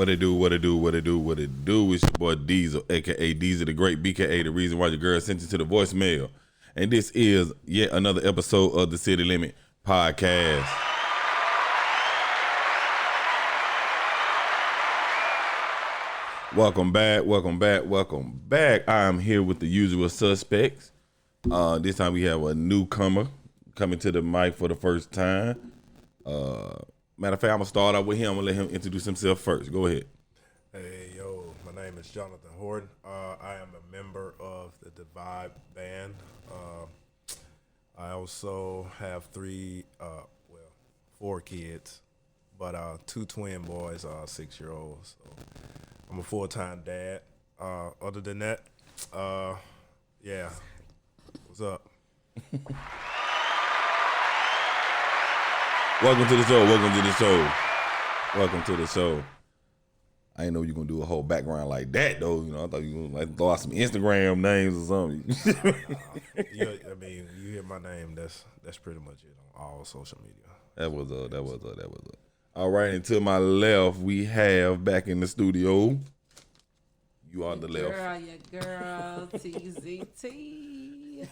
What it do, what it do, what it do, what it do. It's your boy Diesel, a.k.a. Diesel the Great, BKA, the reason why your girl sent you to the voicemail. And this is yet another episode of the City Limit Podcast. Welcome back, welcome back, welcome back. I'm here with the usual suspects. This time we have a newcomer coming to the mic for the first time. Matter of fact, I'm going to start out with him. I'm going to let him introduce himself first. Go ahead. Hey, yo, my name is Jonathan Horton. I am a member of the DeVybe band. I also have four kids, but two twin boys, 6-year-olds. So I'm a full-time dad. Other than that, yeah, what's up? Welcome to the show. Welcome to the show. Welcome to the show. I didn't know you were going to do a whole background like that, though. You know, I thought you were going to like throw out some Instagram names or something. You hear my name, that's pretty much it on all social media. That was up. All right, and to my left, we have back in the studio. You are the left. Your girl, TZT.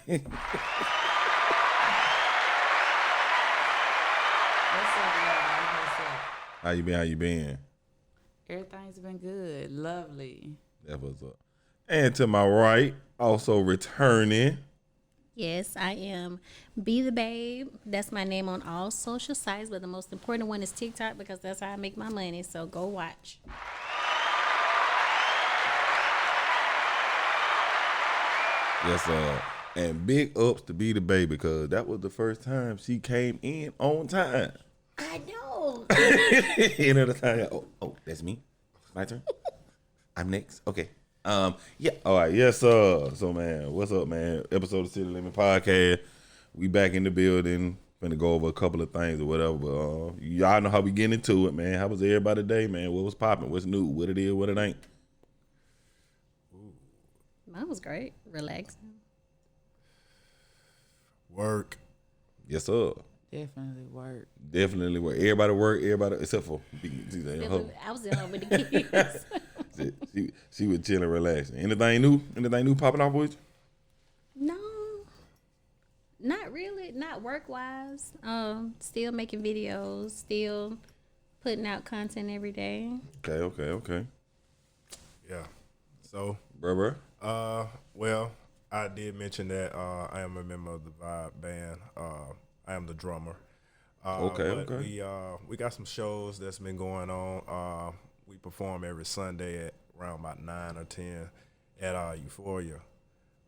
What's up, y'all? What's up? How you been? Everything's been good. Lovely. That was up. And to my right, also returning. Yes, I am Be the Babe. That's my name on all social sites, but the most important one is TikTok because that's how I make my money. So go watch. Yes, and big ups to Be the Babe because that was the first time she came in on time. I know. You know the time. Oh, that's me. My turn. I'm next. Okay. Yeah. All right. Yes, sir. So, man, what's up, man? Episode of City Limit Podcast. We back in the building. Gonna go over a couple of things or whatever. But y'all know how we get into it, man. How was everybody today, man? What was popping? What's new? What it is? What it ain't? Mine was great. Relaxing. Work. Yes, sir. Definitely work. Definitely work. Everybody work. Everybody except for I was in love with the kids. she was chilling, relaxing. Anything new? Anything new popping off with you? No, not really. Not work-wise. Still making videos. Still putting out content every day. Okay. Yeah. So, Bruh. well, I did mention that I am a member of the Vibe band. I am the drummer. Okay. We got some shows that's been going on. We perform every Sunday at around about 9 or 10 at Euphoria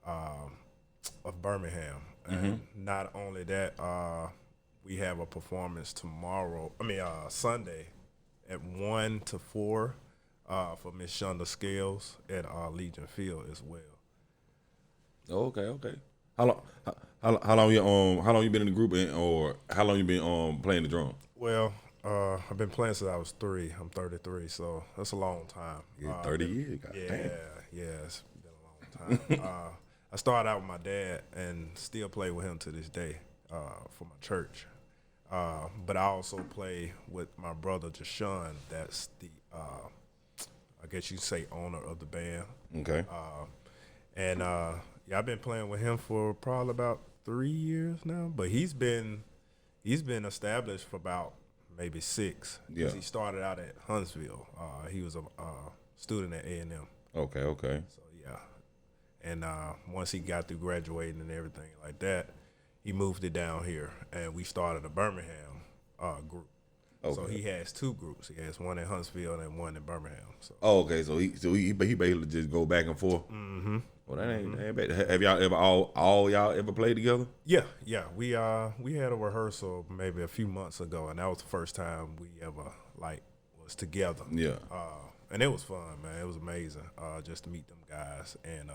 of Birmingham. And not only that, we have a performance Sunday at 1 to 4 for Miss Shonda Scales at Legion Field as well. Okay. How long you been in the group or how long you been playing the drum? Well, I've been playing since I was 3. I'm 33, so that's a long time. Yeah, 30 years. Yeah, it's been a long time. I started out with my dad and still play with him to this day for my church. But I also play with my brother Jashawn. That's the I guess you say owner of the band. Okay. I've been playing with him for probably about 3 years now. But he's been established for about maybe 6. Yeah. He started out at Huntsville. He was a student at A&M. Okay. So yeah, and once he got through graduating and everything like that, he moved it down here, and we started a Birmingham group. Okay. So he has 2 groups. He has one in Huntsville and one in Birmingham. So. Okay. So he basically just go back and forth. Mm-hmm. Well, that ain't bad. Have y'all ever all y'all ever played together? Yeah. We had a rehearsal maybe a few months ago, and that was the first time we ever was together. Yeah. And it was fun, man. It was amazing just to meet them guys and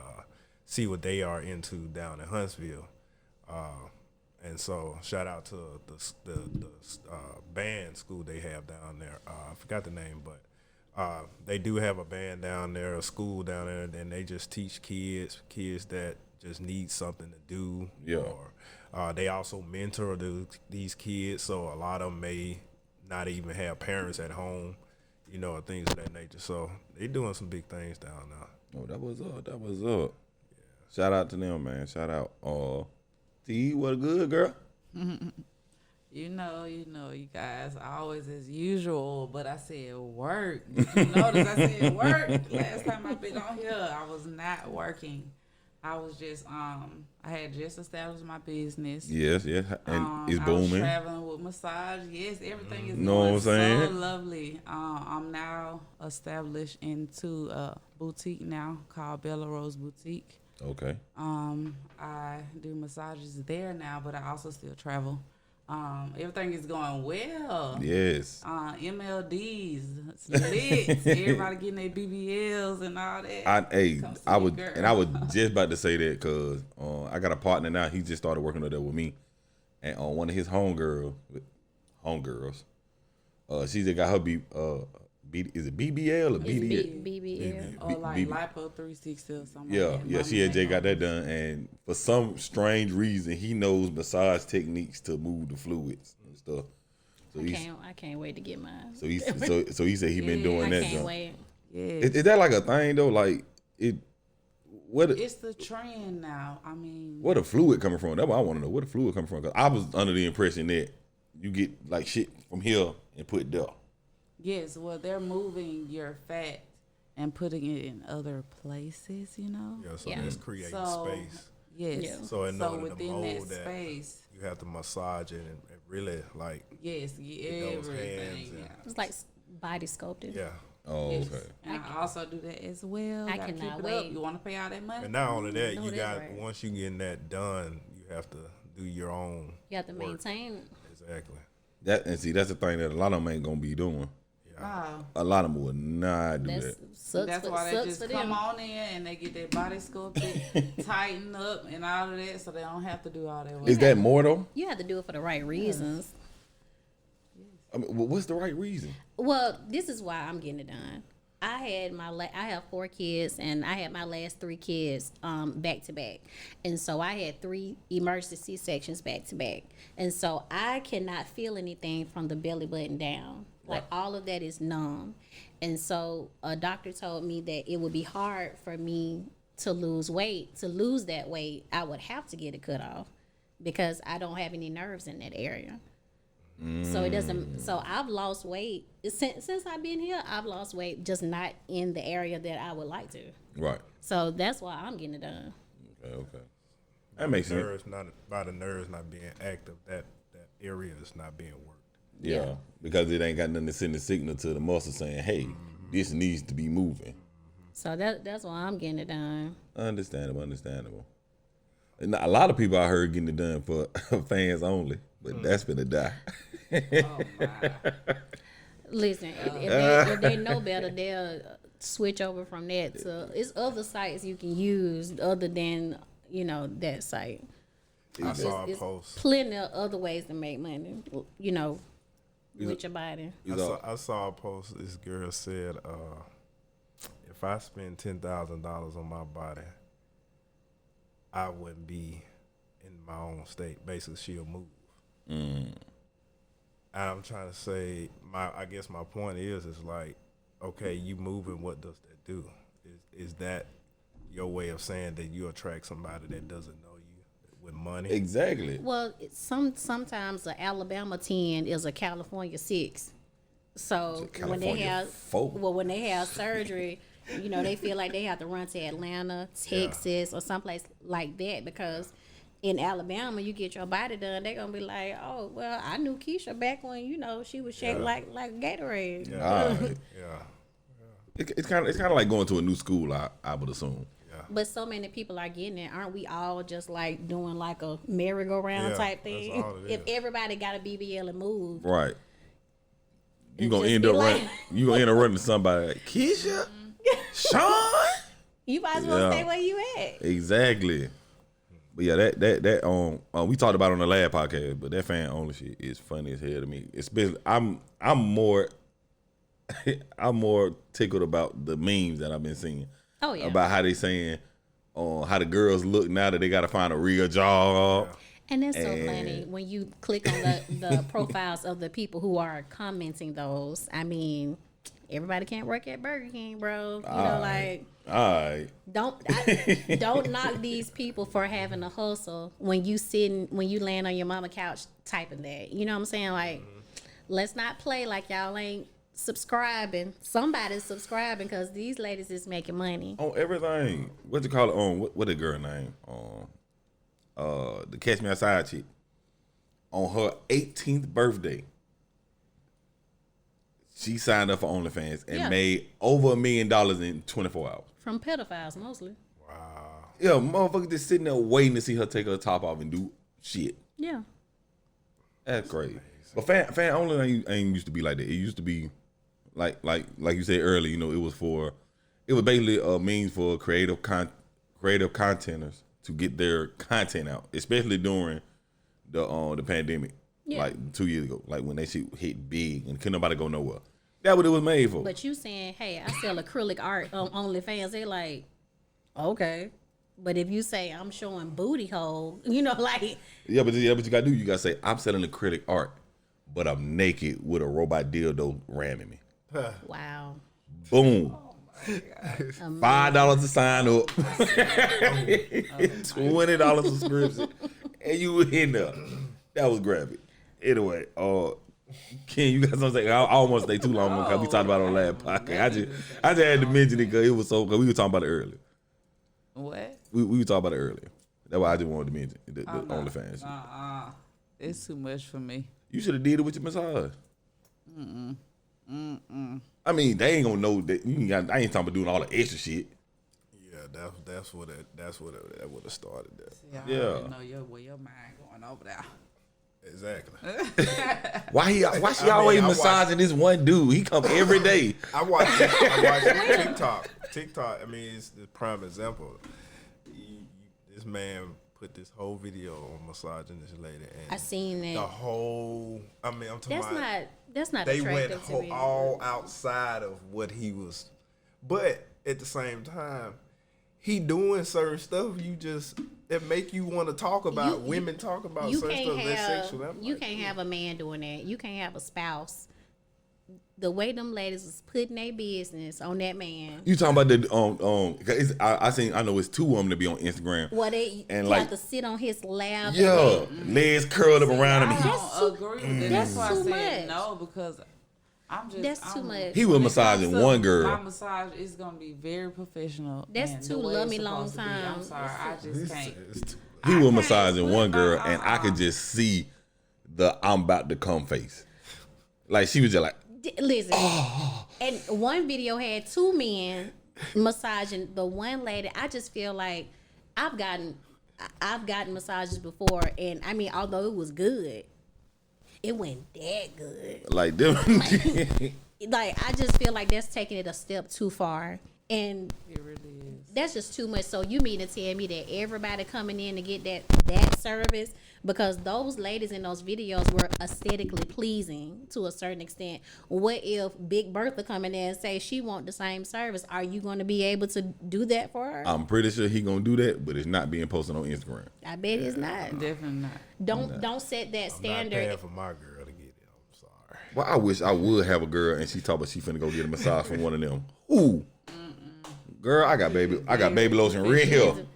see what they are into down in Huntsville. And so shout out to the band school they have down there. I forgot the name, but they do have a band down there, a school down there, and they just teach kids that just need something to do. Yeah. Or they also mentor these kids, so a lot of them may not even have parents at home you know, and things of that nature. So they doing some big things down now. Oh, that was up. That was up. Shout out to them, man. Shout out. T, what a good girl. You know, you guys always as usual, but I said work. Did you notice I said work? Last time I've been on here, I was not working. I was just, I had just established my business. Yes, and it's I was booming. traveling with massage. Yes, everything is Know what I'm going so saying? lovely. I'm now established into a boutique now called Bella Rose Boutique. Okay. I do massages there now, but I also still travel. Everything is going well. Yes. MLDs, it's lit. Everybody getting their BBLs and all that. I was just about to say that because I got a partner now. He just started working there with me, and on one of his homegirls, she just got her is it BBL or BDL? BBL. Or like Lipo 360 or something. Yeah, like that. yeah. She had just got that done, and for some strange reason, he knows massage techniques to move the fluids and stuff. So I can't wait to get mine. So he said he been doing I that. can't jump. wait. Yeah. Is that like a thing though? Like it? It's the trend now. I mean, Where the fluid coming from? That's what I want to know. Where the fluid coming from? Because I was under the impression that you get like shit from here and put it there. yes, well, they're moving your fat and putting it in other places, you know? Yeah, so Yeah. that's creating So, space. Yes. Yeah. So in order to within mold that that, space, you have to massage it and really like yes, get those hands everything. and- Yeah. It's like body sculpting. yeah. Oh, Yes. okay. And I also do that as well. I Gotta keep cannot it wait. up. You want to pay all that money? And not only that, No, you that's got right. once you getting that done, you have to do your own. You have to work. maintain. Exactly. That's the thing that a lot of them ain't gonna be doing. Wow. A lot of them will not do That's that. sucks. That's for, why they sucks just for come them. on in and they get their body sculpted, tighten up, and all of that, so they don't have to do all that work. Is that more though? You have to do it for the right reasons. I mean, what's the right reason? Well, this is why I'm getting it done. I have 4 kids, and I had my last 3 kids back to back, and so I had 3 emergency C-sections back to back, and so I cannot feel anything from the belly button down. Like all of that is numb, and so a doctor told me that it would be hard for me to lose weight. To lose that weight, I would have to get it cut off because I don't have any nerves in that area. So it doesn't. So I've lost weight since I've been here. I've lost weight, just not in the area that I would like to. Right. So that's why I'm getting it done. Okay. That makes sense. Nerves not by the nerves not being active. That area is not being worked. Yeah, because it ain't got nothing to send a signal to the muscle saying, "Hey, this needs to be moving." So that's why I'm getting it done. Understandable. And a lot of people I heard getting it done for fans only, but that's gonna die. Oh my! Listen, if they know better, they'll switch over from that to. It's other sites you can use other than that site. I saw a It's post. plenty of other ways to make money. With your body. I saw a post. This girl said, "If I spend $10,000 on my body, I wouldn't be in my own state." Basically, she'll move. And I'm trying to say, I guess my point is like, okay, you moving. What does that do? Is that your way of saying that you attract somebody that doesn't know you with money? Exactly. Well, sometimes an Alabama 10 is a California 6. So when they California have 4. when they have surgery, they feel like they have to run to Atlanta, Texas, or someplace like that because in Alabama you get your body done, they're gonna be like, oh well, I knew Keisha back when she was shaped like Gatorade. Alright. Yeah. It's kind of like going to a new school. I would assume. But so many people are getting it. Aren't we all just like doing like a merry-go-round Yeah, type that's thing? all it If is. everybody got a BBL and moved, Right. You It gonna just end be up like- running. You gonna end up running to somebody like Keisha, Sean. you might as well Yeah. stay where you at. Exactly. But yeah, that we talked about it on the last podcast, but that fan only shit is funny as hell to me. Especially I'm more I'm more tickled about the memes that I've been seeing. Oh yeah. About how they saying how the girls look now that they gotta find a real job. And that's so funny when you click on the profiles of the people who are commenting those. I mean, Everybody can't work at Burger King, bro. You know, like All right. don't knock these people for having a hustle when you land on your mama couch typing that. You know what I'm saying? Like, let's not play like y'all ain't subscribing. Somebody's subscribing because these ladies is making money On everything. What you call it? On what the girl name? The Catch Me Outside chick. On her 18th birthday, she signed up for OnlyFans and made over $1 million in 24 hours. from pedophiles mostly. Yeah, motherfucker just sitting there waiting to see her take her top off and do shit. Yeah. That's crazy. But fan only ain't used to be like that. It used to be like you said earlier. You know, it was basically a means for creative contenters to get their content out, especially during the pandemic. Yeah. Like 2 years ago, like when that shit hit big and couldn't nobody go nowhere. That's what it was made for. But you saying, hey, I sell acrylic art on OnlyFans, they like, okay. But if you say I'm showing booty hole, you know, like Yeah, but you gotta do. You gotta say I'm selling acrylic art, but I'm naked with a robot dildo ramming me. wow. Boom. $5 to sign up. $20 subscription, and you were in there. That was graphic. Anyway, Ken, you got something? I don't want to stay too long because we talked about it on the last podcast. I just had to mention it because it was cause we were talking about it earlier. What? We were talking about it earlier. That's why I just wanted to mention the OnlyFans. It's too much for me. You should have did it with your massage. I mean, they ain't gonna know that. I ain't talking about doing all the extra shit. Yeah, that's what it would have started. That. See, I Yeah. already know where your mind going over there. Exactly. Why she always massaging this one dude? He come every day. I watch TikTok. TikTok. I mean, it's the prime example. This man put this whole video on massaging this lady, and I seen it. the whole. I mean, I'm talking That's not they went attractive to me. all outside of what he was, but at the same time, he doing certain stuff. That make you want to talk about women talk about certain stuff that's sexual. You can't have a man doing that. You can't have a spouse. The way them ladies was putting their business on that man. You talking about the I know it's two women to be on Instagram. Well, they and have to sit on his lap. Yeah, legs curled up around him. I don't agree with that. That's That's why too I said much. no, because That's too much. He was massaging one girl. My massage is gonna be very professional. That's and too the way love it's me long supposed to be. time. I'm sorry, I just can't. He was can't massaging split one girl, my- and I could just see the I'm about to come face. Like she was just like, Listen, and one video had two men massaging the one lady. I just feel like I've gotten massages before, and I mean, although it was good, it wasn't that good. like them. Like I just feel like that's taking it a step too far, and It really is. that's just too much. So you mean to tell me that everybody coming in to get that service, because those ladies in those videos were aesthetically pleasing to a certain extent? What if Big Bertha come in there and say she want the same service? Are you going to be able to do that for her? I'm pretty sure he gonna do that, but it's not being posted on Instagram. I bet it's not. Definitely not. Don't set that I'm not standard. paying for my girl to get it. I'm sorry. Well, I wish I would have a girl and she talk about she finna go get a massage from one of them. Ooh, girl, I got baby lotion real here.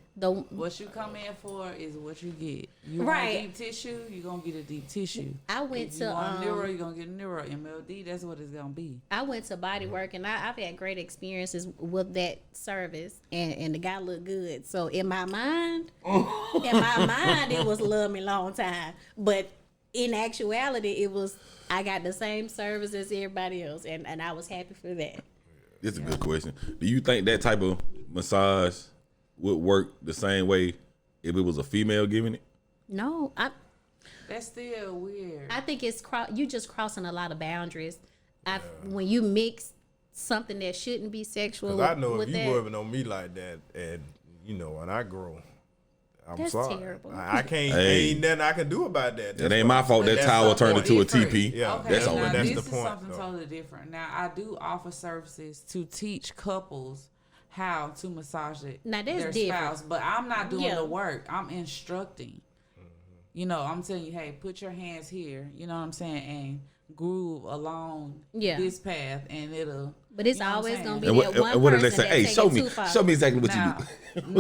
What you come in for is what you get. You Right. want deep tissue, you're going to get a deep tissue. I went If to you want neuro, you're going to get a neuro. MLD, that's what it's going to be. I went to Body Work, and I've had great experiences with that service, and the guy looked good. So in my mind, it was love me long time. But in actuality, it was I got the same service as everybody else, and I was happy for that. This is a good question. Do you think that type of massage would work the same way if it was a female giving it? No, That's still weird. I think it's you just crossing a lot of boundaries. When you mix something that shouldn't be sexual, Because I know with if you that, rubbing on me like that, and when I grow, I'm That's sorry. terrible. I can't. Hey. Ain't nothing I can do about that. It ain't my fault that That's towel the turned point. into a Different. TP. Yeah, Okay, that's now all. That's this the is point, something though. totally different. Now, I do offer services to teach couples how to massage it Now, that's their different. spouse, but I'm not doing Yeah. the work. I'm instructing. You know, I'm telling you, hey, put your hands here. You know what I'm saying, and groove along this path, and it'll. But it's you know always gonna be And that one what did person they say? that Hey, take show it me, too far. show me exactly what Now, you do.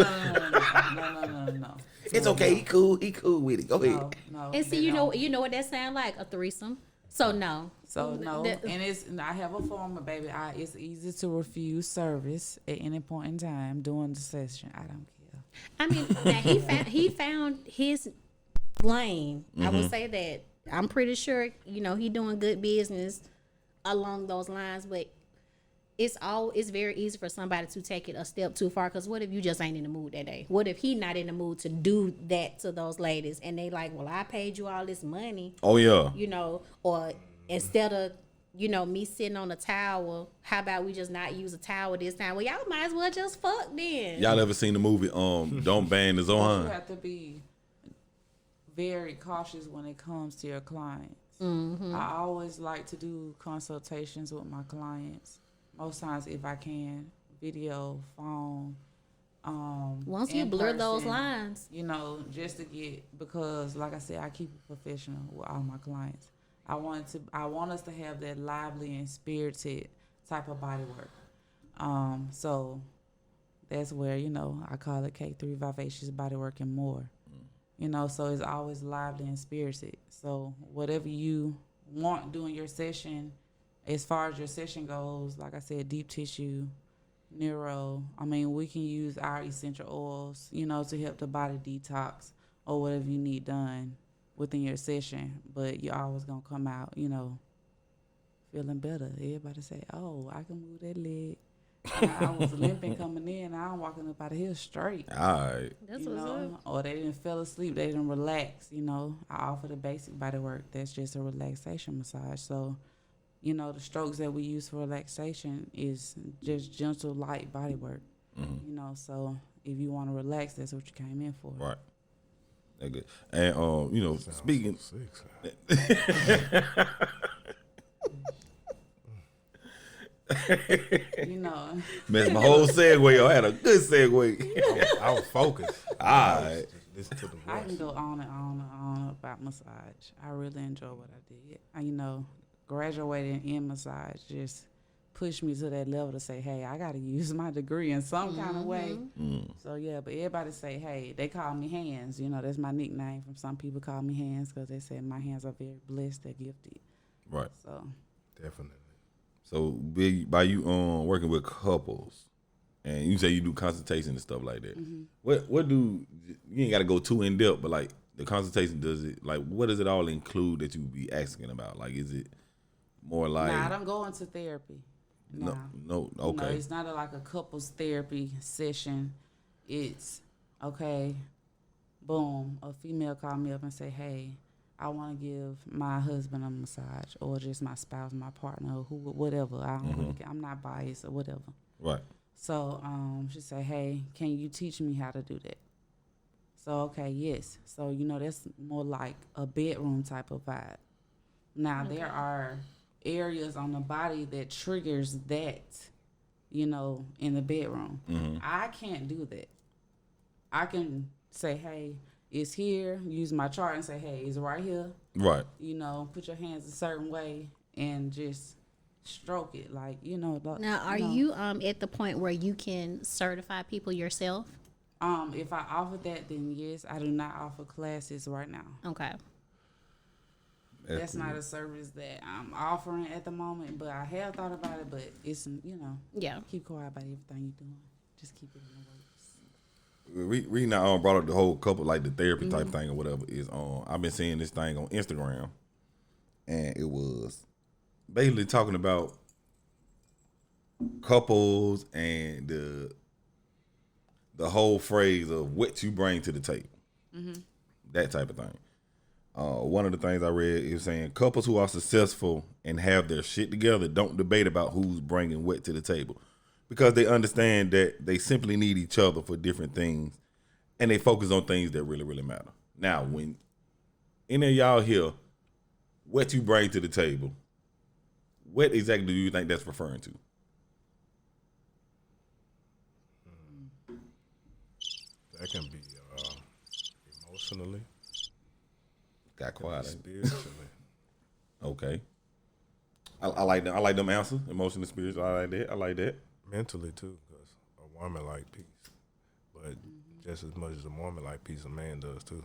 no. It's okay. He cool with it. Go ahead. No. And see, you know what that sound like? A threesome. So no. So no, and I have a former baby. It's easy to refuse service at any point in time during the session. I don't care. I mean, now he found his lane. I would say that. I'm pretty sure, you know, he doing good business along those lines, but it's very easy for somebody to take it a step too far. Because what if you just ain't in the mood that day? What if he not in the mood to do that to those ladies, and they like, well, I paid you all this money. Oh yeah. You know, or instead of, you know, me sitting on a towel, how about we just not use a towel this time? Well, y'all might as well just fuck then. Y'all ever seen the movie Don't Bang the You Zohan? have to be very cautious when it comes to your clients. I always like to do consultations with my clients. Most times, if I can, video, phone. Once you in blur those person, lines. you know, just to get, because like I said, I keep it professional with all my clients. I want us to have that lively and spirited type of body work. So that's where, you know, I call it K3 Vivacious Body Work and more. You know, so it's always lively and spirited. So whatever you want during your session, as far as your session goes, like I said, deep tissue, neuro. I mean, we can use our essential oils, you know, to help the body detox or whatever you need done within your session. But you're always going to come out, you know, feeling better. Everybody say, oh, I can move that leg. I was limping coming in. Now I'm walking up out of here straight. All right. That's You what's know, up. or they didn't fell asleep. They didn't relax. You know, I offer the basic body work. That's just a relaxation massage. So, you know, the strokes that we use for relaxation is just gentle, light body work. You know, so if you want to relax, that's what you came in for. Right. That good. And you know, speaking. You know, Man, my whole segue. I had a good segue. I was focused. All right. Listen to the voice. I can go on and on and on about massage. I really enjoy what I did. You know, graduating in massage just pushed me to that level to say, hey, I got to use my degree in some kind of way. So, yeah, but everybody say, hey, they call me Hands. You know, that's my nickname. From some people call me Hands because they say my hands are very blessed, they're gifted. Right. So, Definitely. So by you working with couples, and you say you do consultation and stuff like that. What do you ain't got to go too in depth, but like the consultation, does it like what does it all include that you be asking about? Like, is it more like? nah, I don't go into therapy. Nah. No, You know, okay. it's not like a couples therapy session. It's okay. Boom. A female call me up and say, "Hey, I want to give my husband a massage, or just my spouse, my partner, or who, whatever. I don't really care. I'm not biased or whatever." Right. So she say, "Hey, can you teach me how to do that?" So okay, yes. So you know that's more like a bedroom type of vibe. Now there are areas on the body that triggers that, you know, in the bedroom. I can't do that. I can say, hey, it's here, use my chart and say, hey, it's right here. Right. You know, put your hands a certain way and just stroke it. Like, you know. Now, are you at the point where you can certify people yourself? If I offer that, then yes. I do not offer classes right now. Okay. That's not a service that I'm offering at the moment, but I have thought about it. But it's, you know, Yeah. keep quiet about everything you're doing. Just keep it in the works. Reading I brought up the whole couple like the therapy type thing or whatever is I've been seeing this thing on Instagram, and it was basically talking about couples and the whole phrase of what you bring to the table, that type of thing. One of the things I read is saying couples who are successful and have their shit together don't debate about who's bringing what to the table, because they understand that they simply need each other for different things, and they focus on things that really, really matter. Now, when any of y'all hear what you bring to the table, what exactly do you think that's referring to? That can be emotionally. Got quiet. Spiritually. Okay. I like them. I like them answers. Emotional, spiritual. I like that. Mentally too, because a woman like peace, but just as much as a woman like peace, a man does too.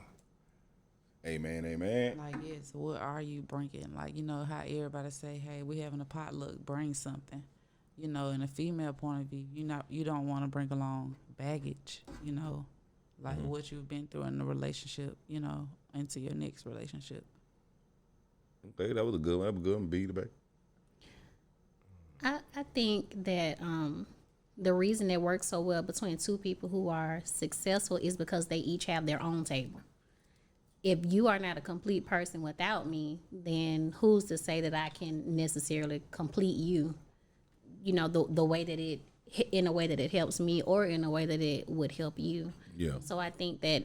Amen. Amen. Like, yes, what are you bringing? Like, you know how everybody say, hey, we having a potluck, bring something. You know, in a female point of view, you don't want to bring along baggage, you know, like what you've been through in the relationship, you know, into your next relationship. Okay, that was a good one. That was a good one. Beat it back. I think that the reason it works so well between two people who are successful is because they each have their own table. If you are not a complete person without me, then who's to say that I can necessarily complete you, you know, the way that in a way that it helps me or in a way that it would help you. Yeah. So I think that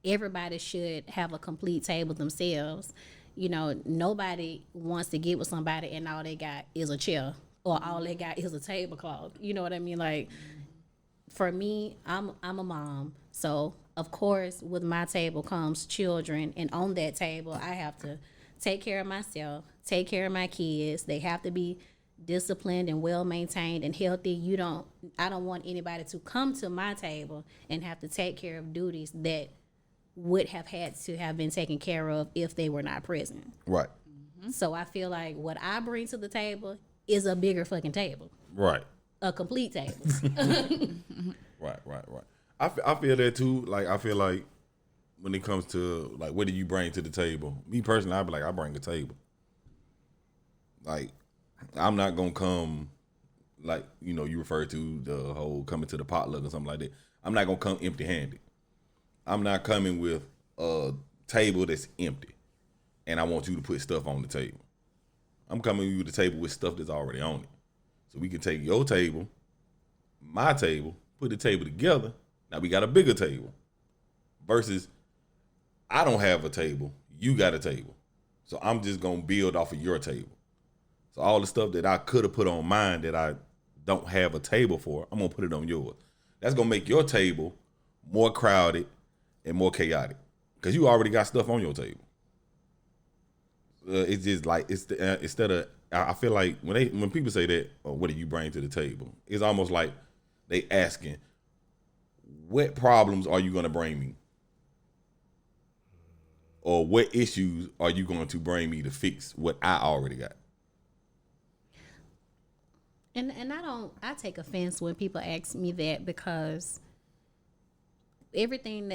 everybody should have a complete table themselves. You know, nobody wants to get with somebody and all they got is a chair or all they got is a tablecloth. You know what I mean? Like, for me, I'm a mom. So, of course, with my table comes children. And on that table, I have to take care of myself, take care of my kids. They have to be disciplined and well-maintained and healthy. I don't want anybody to come to my table and have to take care of duties that would have had to have been taken care of if they were not present. Right. So I feel like what I bring to the table is a bigger fucking table. Right. A complete table. Right. I feel that too. Like, I feel like when it comes to, like, what do you bring to the table? Me personally, I'd be like, I bring a table. Like, I'm not going to come, like, you know, you refer to the whole coming to the potluck or something like that. I'm not going to come empty-handed. I'm not coming with a table that's empty and I want you to put stuff on the table. I'm coming with the table with stuff that's already on it. So we can take your table, my table, put the table together. Now we got a bigger table. Versus I don't have a table, you got a table. So I'm just going to build off of your table. So all the stuff that I could have put on mine that I don't have a table for, I'm going to put it on yours. That's going to make your table more crowded and more chaotic because you already got stuff on your table. It's just like instead of, I feel like when people say that, oh, what do you bring to the table? It's almost like they asking, what problems are you going to bring me? Or what issues are you going to bring me to fix what I already got? And I take offense when people ask me that because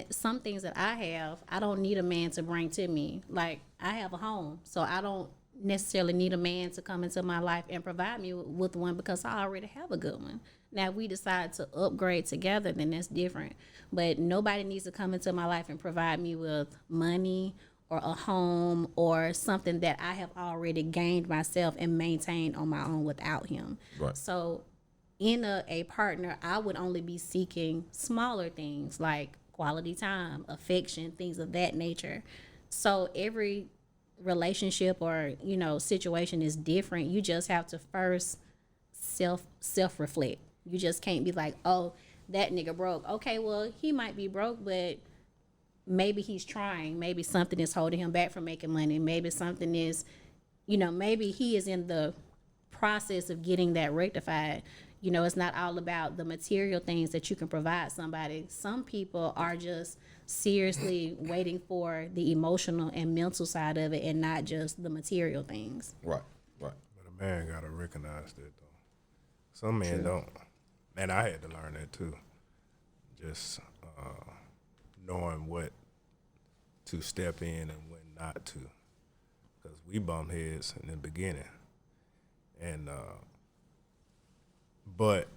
some things that I have, I don't need a man to bring to me. Like, I have a home, so I don't necessarily need a man to come into my life and provide me with one because I already have a good one. Now, if we decide to upgrade together, then that's different. But nobody needs to come into my life and provide me with money or a home or something that I have already gained myself and maintained on my own without him. Right. So in a partner, I would only be seeking smaller things like quality time, affection, things of that nature. So every relationship or, you know, situation is different. You just have to first self-reflect. You just can't be like, oh, that nigga broke. Okay, well, he might be broke, but maybe he's trying. Maybe something is holding him back from making money. Maybe something is, you know, maybe he is in the process of getting that rectified. You know, it's not all about the material things that you can provide somebody. Some people are just seriously waiting for the emotional and mental side of it and not just the material things. Right. But a man got to recognize that, though. Some men don't. And I had to learn that, too. Just knowing what to step in and when not to. Because we bumped heads in the beginning. And but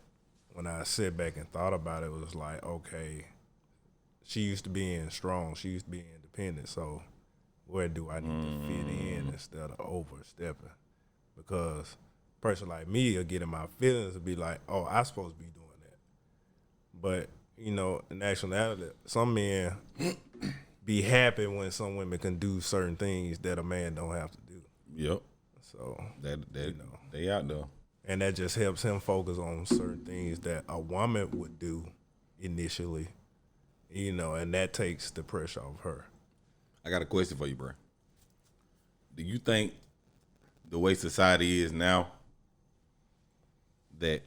when I sat back and thought about it, it was like, okay, she used to being strong. She used to be independent. So where do I need to fit in instead of overstepping? Because a person like me will get in my feelings and be like, oh, I'm supposed to be doing that. But, you know, in actuality, some men be happy when some women can do certain things that a man don't have to do. Yep. So That you know. they out there. And that just helps him focus on certain things that a woman would do initially, you know, and that takes the pressure off her. I got a question for you, bro. you think the way society is now that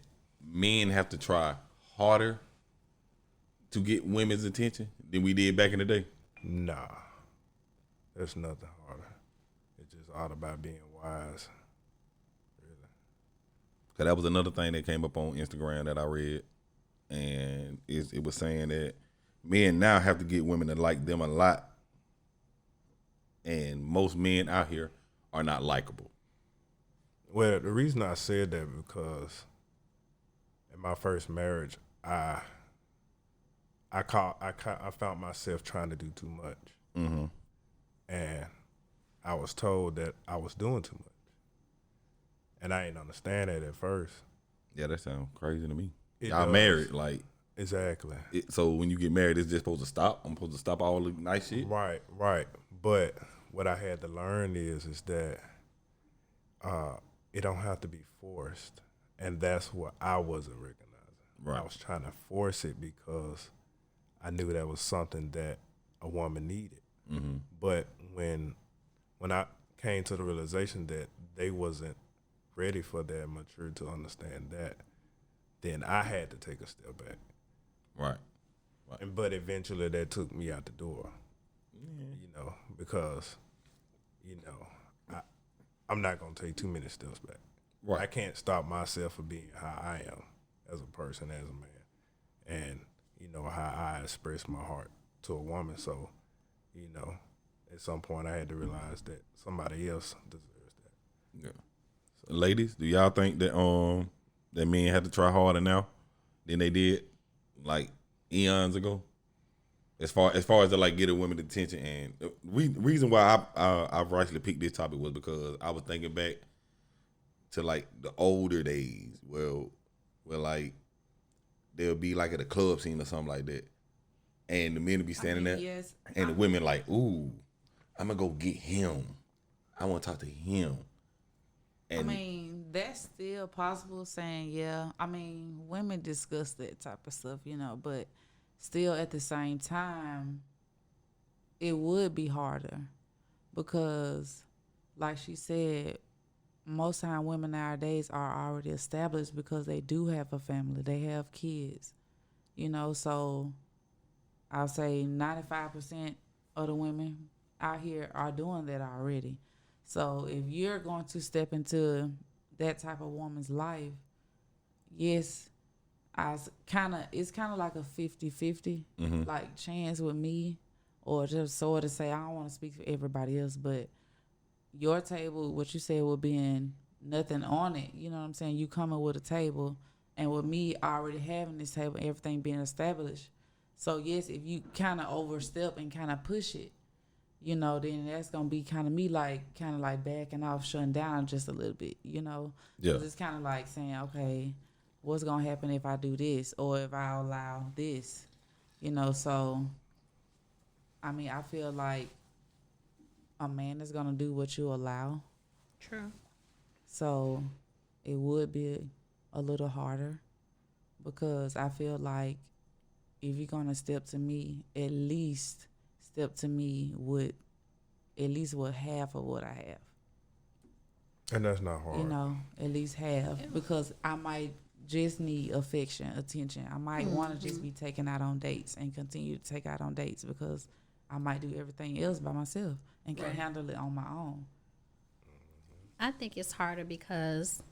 men have to try harder to get women's attention than we did back in the day? Nah, there's nothing harder. It's just all about being wise. Really. Cause that was another thing that came up on Instagram that I read, and it was saying that men now have to get women to like them a lot, and most men out here are not likable. Well, the reason I said that because in my first marriage, I found myself trying to do too much, Mm-hmm. and I was told that I was doing too much, and I didn't understand that at first. Yeah, that sounds crazy to me. It Y'all does. married, like Exactly. so when you get married, it's just supposed to stop. I'm supposed to stop all the nice shit. Right. But what I had to learn is that it don't have to be forced, and that's what I wasn't recognizing. Right. I was trying to force it because I knew that was something that a woman needed. Mm-hmm. But when I came to the realization that they wasn't ready for that, mature to understand that, then I had to take a step back. Right. But eventually that took me out the door. Because I'm not gonna take too many steps back. Right. I can't stop myself from being how I am as a person, as a man, and how I express my heart to a woman. So, at some point I had to realize that somebody else deserves that. Yeah. So, ladies, do y'all think that that men have to try harder now than they did like eons ago? As far as to like get a woman's attention, and the reason why I actually picked this topic was because I was thinking back to like the older days, where like they'll be like at a club scene or something like that, and the men will be standing there, yes, and the women like, ooh, I'm gonna go get him. I want to talk to him. And that's still possible. Saying women discuss that type of stuff, but still at the same time, it would be harder because, like she said, most time women nowadays are already established because they do have a family, they have kids, so I'll say 95% of the women out here are doing that already. So if you're going to step into that type of woman's life, yes, it's kind of like a 50-50 like chance with me, or just sort of say, I don't want to speak for everybody else, but your table, what you said, will be nothing on it. You know what I'm saying? You coming with a table, and with me already having this table, everything being established. So yes, if you kind of overstep and kind of push it, then that's gonna be kind of me like backing off, shutting down just a little bit. Yeah. 'Cause it's kind of like saying, okay, what's gonna happen if I do this or if I allow this, So, I feel like a man is gonna do what you allow. True. So, it would be a little harder because I feel like if you're gonna step to me, at least step to me with at least half of what I have. And that's not hard. At least half, because I might just need affection, attention. I might want to just be taken out on dates and continue to take out on dates because I might do everything else by myself and can handle it on my own. I think it's harder because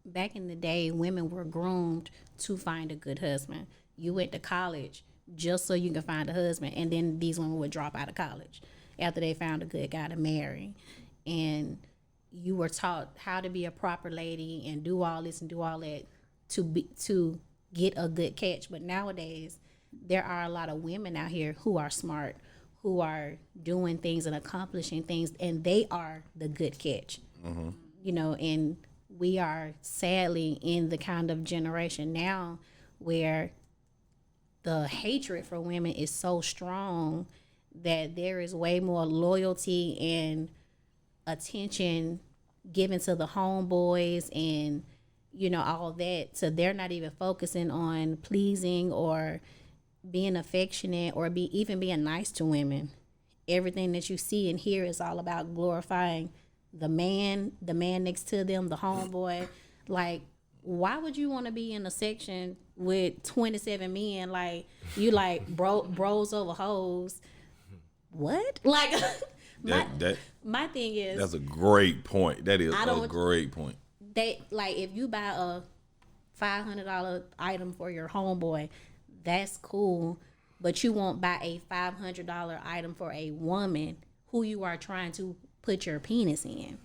back in the day, women were groomed to find a good husband. You went to college just so you can find a husband, and then these women would drop out of college after they found a good guy to marry. And you were taught how to be a proper lady and do all this and do all that to get a good catch. But nowadays, there are a lot of women out here who are smart, who are doing things and accomplishing things, and they are the good catch. And we are sadly in the kind of generation now where the hatred for women is so strong that there is way more loyalty and attention given to the homeboys and all that, so they're not even focusing on pleasing or being affectionate or even being nice to women. Everything that you see and hear is all about glorifying the man next to them, the homeboy. Like, why would you want to be in a section with 27 men? Like, you like bros over hoes. What? Like, my thing is, that's a great point. That is a great point. They like, if you buy a $500 item for your homeboy, that's cool, but you won't buy a $500 item for a woman who you are trying to put your penis in.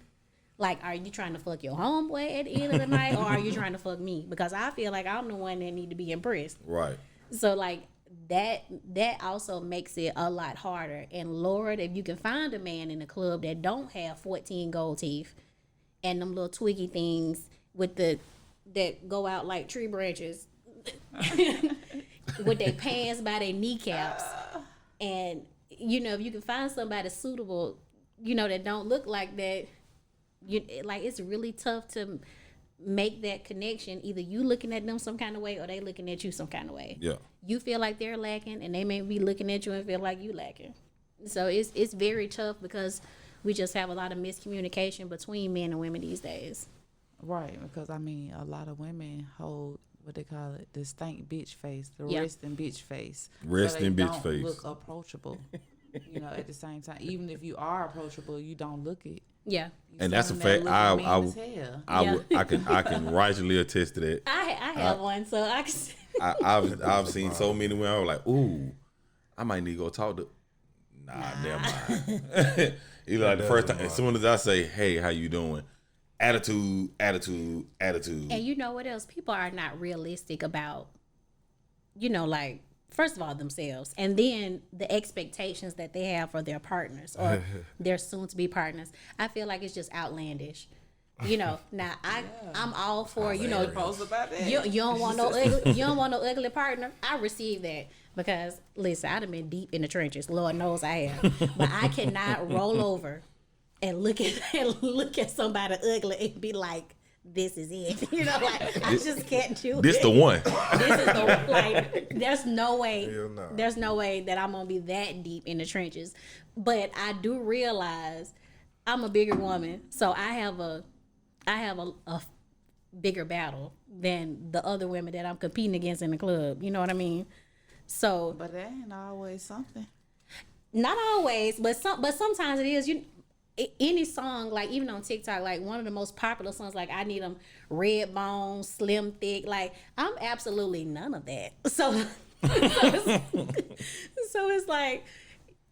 Like, are you trying to fuck your homeboy at the end of the night, or are you trying to fuck me? Because I feel like I'm the one that need to be impressed. Right. So like that also makes it a lot harder. And Lord, if you can find a man in the club that don't have 14 gold teeth and them little twiggy things with that go out like tree branches with their pants by their kneecaps, and if you can find somebody suitable, that don't look like that, it's really tough to make that connection. Either you looking at them some kind of way, or they looking at you some kind of way. Yeah. You feel like they're lacking, and they may be looking at you and feel like you lacking. So it's very tough, because we just have a lot of miscommunication between men and women these days. Right, because a lot of women hold what they call it, the stank bitch face, the resting bitch face. Resting bitch face. Look approachable. At the same time, even if you are approachable, you don't look it. Yeah. And that's a fact. I can rightly attest to that. I have one, so I can. I've seen so many women. I was like, ooh, I might need to go talk to. Nah. Never mind. The first time, as soon as I say, hey, how you doing? Attitude. And you know what else? People are not realistic about, first of all, themselves, and then the expectations that they have for their partners or their soon-to-be partners. I feel like it's just outlandish. Now I'm all for, you don't want no ugly partner. I receive that, because listen, I've been deep in the trenches. Lord knows I have, but I cannot roll over and look at somebody ugly and be like, this is it. I just can't do it. This the one. This is the one. There's no way. There's no way that I'm gonna be that deep in the trenches. But I do realize I'm a bigger woman, so I have a bigger battle than the other women that I'm competing against in the club. You know what I mean? So, but that ain't always something. Not always, but sometimes it is. Any song, like even on TikTok, like one of the most popular songs, like I need them red bone, slim thick. Like I'm absolutely none of that. So it's like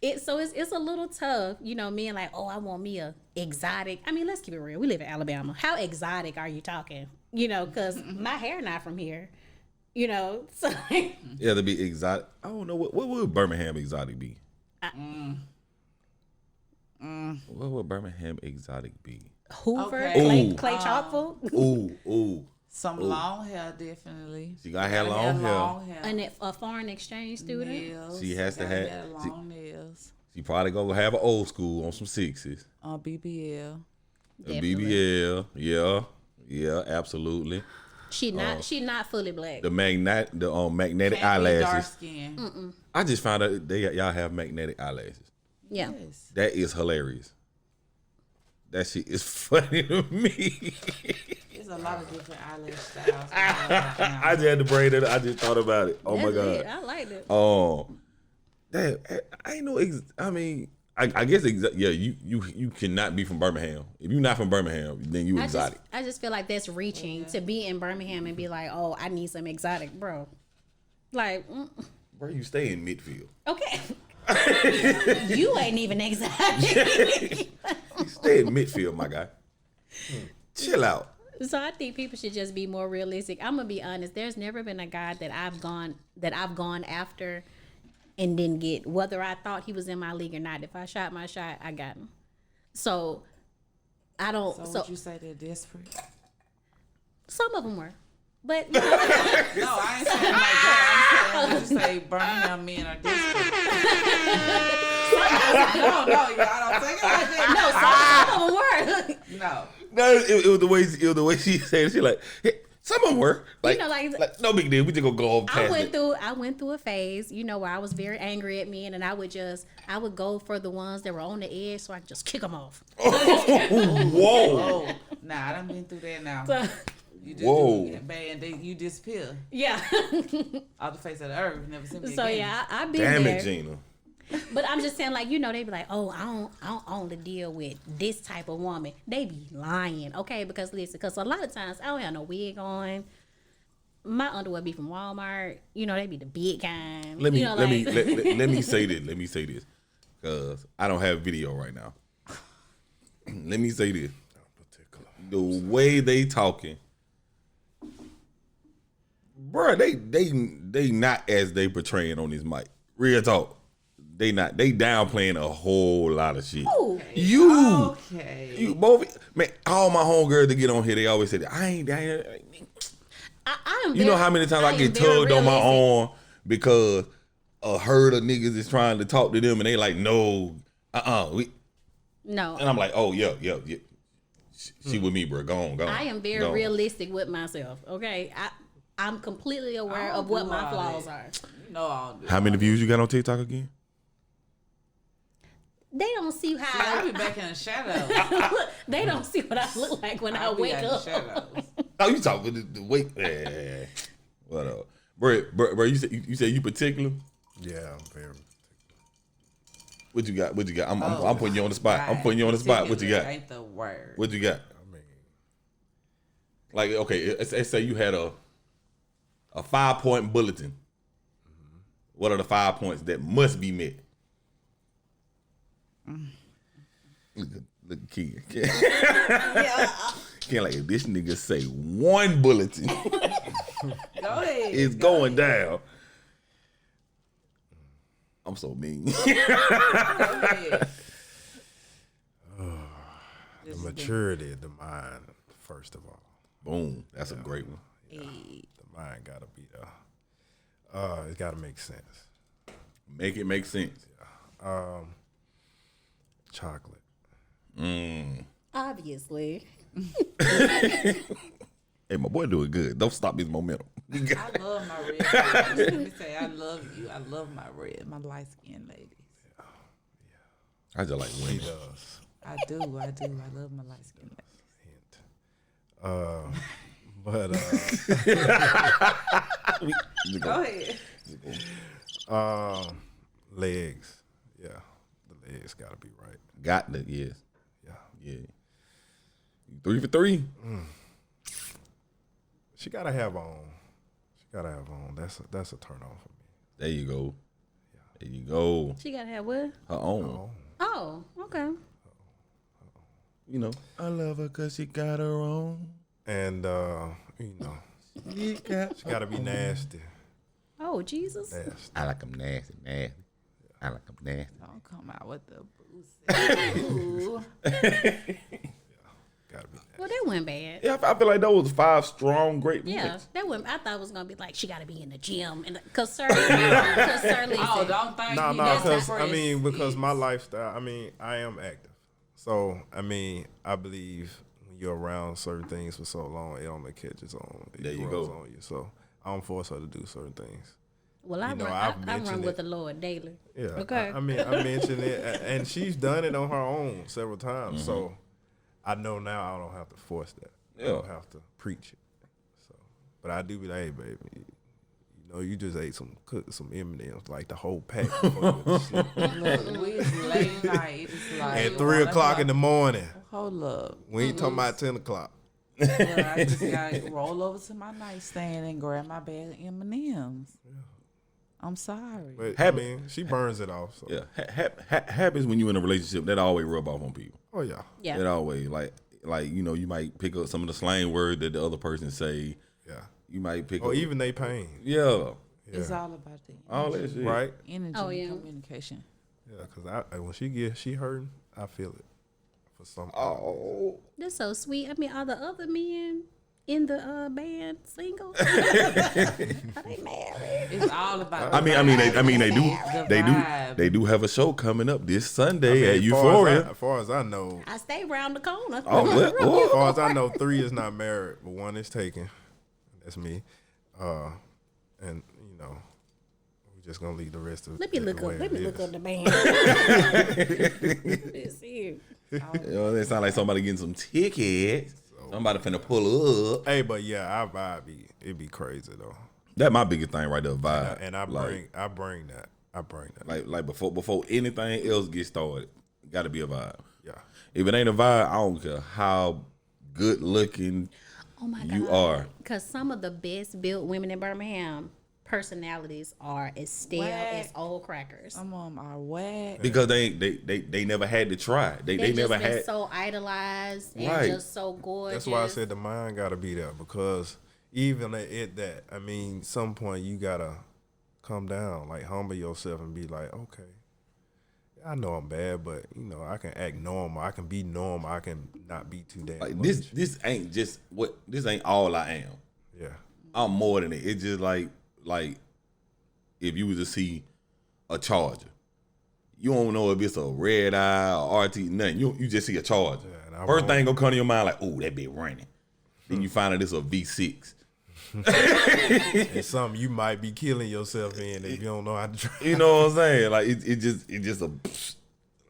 it's a little tough, men like, oh, I want me a exotic. I mean, let's keep it real. We live in Alabama. How exotic are you talking? Because my hair not from here. So yeah, to be exotic. I don't know what would Birmingham exotic be. What would Birmingham exotic be? Hoover, okay. Clay Chalkful. Ooh. Some long hair, definitely. She got hair, long hair. And a foreign exchange student. Nails. She has to have long nails. She probably gonna have an old school on some sixes. BBL. A BBL, yeah, absolutely. She not fully black. The magnetic Can't eyelashes. be dark skin. I just found out y'all have magnetic eyelashes. Yeah. Yes. That is hilarious. That shit is funny to me. There's a lot of different eyelash styles. I just had to bring it. I just thought about it. Oh my God. It. I like it. I ain't no. I guess you cannot be from Birmingham. If you're not from Birmingham, then you exotic. I just feel like that's reaching to be in Birmingham and be like, oh, I need some exotic, bro. Like, bro, you stay in Midfield. Okay. You ain't even exotic. You stay in Midfield, my guy. Chill out. So I think people should just be more realistic. I'm gonna be honest. There's never been a guy that I've gone after and didn't get, whether I thought he was in my league or not. If I shot my shot, I got him. So I don't. So would you say they're desperate? Some of them were. But no, I ain't saying like that. I'm saying, would you say Birmingham men are desperate? No, y'all don't think like that. No, some of them were. No. No, it was the way she said it. She like, hey, Some of them were like, like no big deal. We just gonna go over past I went through a phase, where I was very angry at men, and I would go for the ones that were on the edge, so I could just kick them off. Whoa! Nah, I done been through that now. So, You just do bad, and you disappear yeah. off the face of the earth. Never seen me So again. yeah, I've been Damn there. it, Gina. But I'm just saying, like, they be like, oh, I don't only deal with this type of woman. They be lying, okay? Because listen, because a lot of times I don't have no wig on. My underwear be from Walmart. They be the big kind. Let me say this. Let me say this, because I don't have video right now. Let me say this. The way they talking, bruh, they not as they portraying on this mic. Real talk. They not. They downplaying a whole lot of shit. Ooh. You Okay. man. All my homegirls that get on here, they always say that I ain't. You know how many times I get tugged on my arm because a herd of niggas is trying to talk to them and they like, no, No. and I'm like, oh yeah. She with me, bro. Go on. I am very realistic with myself, okay? I'm completely aware of what my flaws are. I'll do How many views you got on TikTok again? They don't see how I be back in the shadows. they don't see what I look like when I be wake out in the up. shadows. Oh, you talking the wait? Whatever, bro. You said you particular. Yeah, I'm very. What you got? I'm putting you on the spot. I'm putting you on the spot. What you got? Ain't the word. What you got? I mean, Like, okay, let's say you had a 5-point bulletin. What are the 5 points that must be met? Look at Ken. Ken like, if this nigga say one bulletin, Go ahead. it's going down. I'm so mean. Go ahead. the maturity of the mind, first of all. Boom. That's a great one. The mind gotta be there. It gotta make sense. Make it make sense. Chocolate. Obviously. Hey, my boy doing good. Don't stop his momentum. I love my red ladies. Let me say, I love you. I love my my light skinned ladies. I just like He women. does. I do. I love my light skinned ladies. Hint. Go ahead. Legs. Yeah, the legs gotta be right. Got the yes. Yeah. 3 for 3. She gotta have on. That's a turn on for me. There you go. There you go. She gotta have what? Her own. Oh, okay. You know, I love her because she got her own. And she gotta be nasty. Oh, Jesus. Nasty. I like them nasty. I like them nasty. Don't come out with the booze. Gotta be nasty. Well, that went bad. Yeah, I feel like those was 5 strong, great Yeah, points. that went. I thought it was gonna be like she gotta be in the gym, and cause Sir Lee Oh, said, don't think No, you that's because not because my lifestyle. I am active, so I believe when you're around certain things for so long, it only catches on. It There you grows go. on you. So I don't force her to do certain things. "Well, I You know, run. I've I run mentioned with it. the Lord daily." Yeah. Okay. I mentioned it, and she's done it on her own several times. So I know now I don't have to force that. I Yeah. don't have to preach it. So, but I do be like, hey, baby, you just ate some M&Ms, like the whole pack before you went to sleep. Look, we is late night. It's like At 3 o'clock in the morning. Hold up. We ain't talking about 10 o'clock. Well, I just gotta roll over to my nightstand and grab my bag of M&Ms. I'm sorry. But she burns it off. So. Yeah, happens when you in a relationship. That always rub off on people. Oh yeah. Yeah. That always like you might pick up some of the slang word that the other person say. Yeah. You might pick Or up even they pain. Yeah, It's all about the all that shit. Right. energy Oh, yeah. and communication. Yeah, because when she hurting, I feel it for some. Oh, That's so sweet. I mean, are the other men in the band single? Are they married? It's all about. I mean, they vibe. do have a show coming up this Sunday at As Euphoria. far as I know, I stay round the corner. Oh, as far as I know, 3 is not married, but 1 is taken. That's me. And you know, we're just gonna leave the rest of. Let me it look the way up. Let it me look is. up the band. Let's see. You know, it sound like somebody getting some tickets. Somebody finna pull up. Hey, but yeah, our vibe it be crazy though. That my biggest thing right there, vibe. And I bring that. I bring that. Like before anything else gets started, got to be a vibe. Yeah. If it ain't a vibe, I don't care how good looking Oh my God. you are. Because some of the best built women in Birmingham personalities are as stale Whack. as old crackers. Some of them are whack. Because they never had to try. They They just never been had. so idolized and Right. just so gorgeous. That's why I said the mind gotta be there, because even at that, I mean, some point you gotta come down, like humble yourself and be like, okay, I know I'm bad, but you know I can act normal. I can be normal. I can not be too damn Like much. this ain't just what. This ain't all I am. Yeah. I'm more than it. It's just like if you was to see a Charger, you don't know if it's a red eye or RT, nothing. You just see a Charger. Yeah, and I First won't- thing gonna come to your mind like, oh, that bit running. Then you find out it's a V6. And something you might be killing yourself in if you don't know how to drive. You know what I'm saying? Like it just a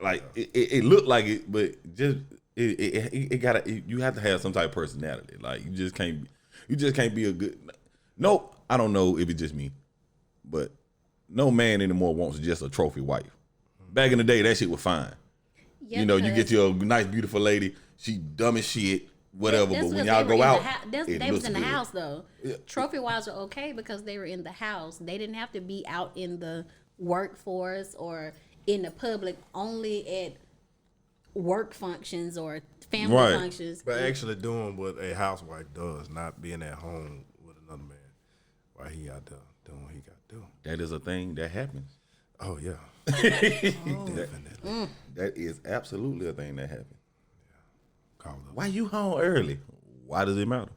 like it looked like it, but just it gotta you have to have some type of personality. Like you just can't be a good. No, I don't know if it's just me, but no man anymore wants just a trophy wife. Back in the day, that shit was fine. Yeah, You know, you because get you a nice, beautiful lady. She dumb as shit, whatever. that's But when because y'all they were go in out, the it they was looks in the good. house though. Trophy wives were okay because they were in the house. They didn't have to be out in the workforce or in the public. Only at work functions or family Right. functions. But actually doing what a housewife does, not being at home with another man while he out there doing what he got to do. That is a thing that happens. Oh yeah, Mm. That is absolutely a thing that happens. call up. Why you home early? Why does it matter?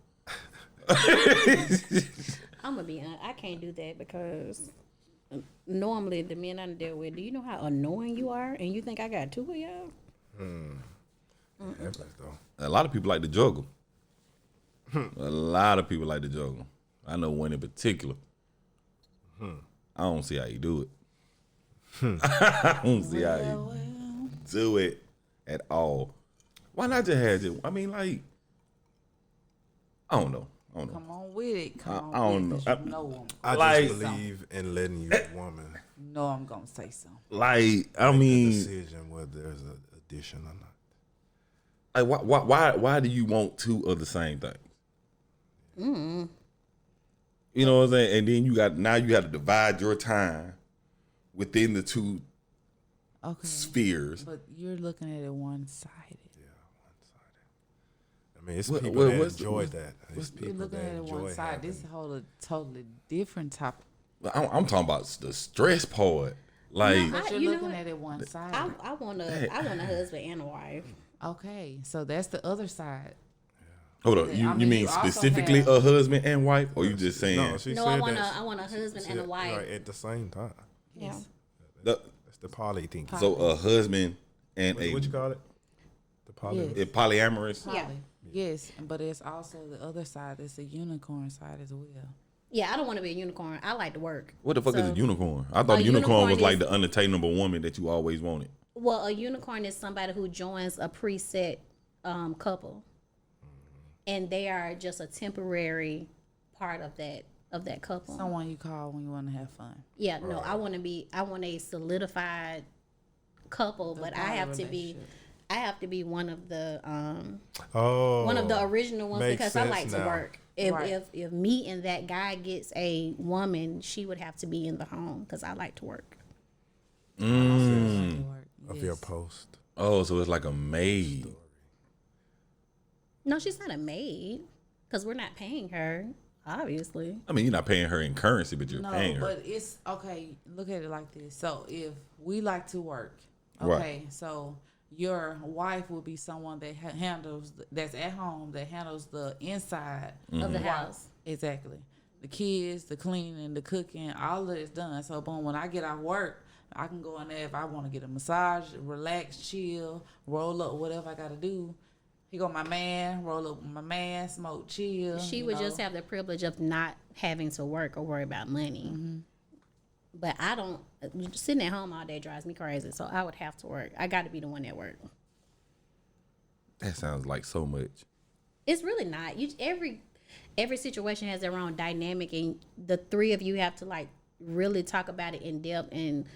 I'm gonna be honest. I can't do that because normally the men I deal with. Do you know how annoying you are? And you think I got two of y'all? Happens though. A lot of people like to juggle. A lot of people like to juggle. I know one in particular. I don't see how you do it. I don't see how you do it at all. Why not just have it? I mean, like, I don't know. Come on with it. Come I on don't with know. it. 'cause You know I Like- just believe in letting you woman you know I'm gonna say something. Like, I make the mean, decision whether there's an addition or not. like, why do you want two of the same thing? You know what I'm saying? And then you got to divide your time within the two Okay. spheres. But you're looking at it one-sided. I mean, it's What- people that what's- enjoy what's- that. It's You're people looking that at it enjoy one side. This is a whole totally different topic. I'm talking about the stress part. Like, But you're you know looking what? at it one side. I want a husband and a wife. Okay, so that's the other side. hold on, I you mean, mean you also specifically have- a husband and wife, or you just saying No, she No, said I want that. a husband and a wife. Right, at the same time. Yeah. the, That's the poly thinking. so a husband and What you call it? The poly. Yes. a polyamorous? Yeah. Poly. Yes, but it's also the other side. It's the unicorn side as well. Yeah, I don't want to be a unicorn. I like to work. What the fuck is So- a unicorn? I thought A a unicorn was unicorn like is- the unattainable woman that you always wanted. Well, a unicorn is somebody who joins a preset couple, and they are just a temporary part of that couple. Someone you call when you want to have fun. Yeah, no, I want a solidified couple, but I have to be. relationship. I have to be one of the Oh. one of the original ones makes because I sense like to now. work. If, Right. if me and that guy gets a woman, she would have to be in the home because I like to work. Of your Yes. post. Oh, so it's like a maid. No, she's not a maid because we're not paying her, obviously. I mean, you're not paying her in currency, but you're No, paying her. but it's okay. Look at it like this. So if we like to work, Right. okay, so your wife will be someone that handles that's at home that handles the inside Of the Mm-hmm. house. Exactly. The kids, the cleaning, the cooking, all of it's done. So boom, when I get off work, I can go in there if I want to get a massage, relax, chill, roll up, whatever I got to do. He go my man, roll up with my man, smoke, chill. She would just have the privilege of not having to work or worry about money. But I don't. Sitting at home all day drives me crazy. So I would have to work. I got to be the one that work. That sounds like so much. It's really not. Every situation has their own dynamic, and the three of you have to like really talk about it in depth and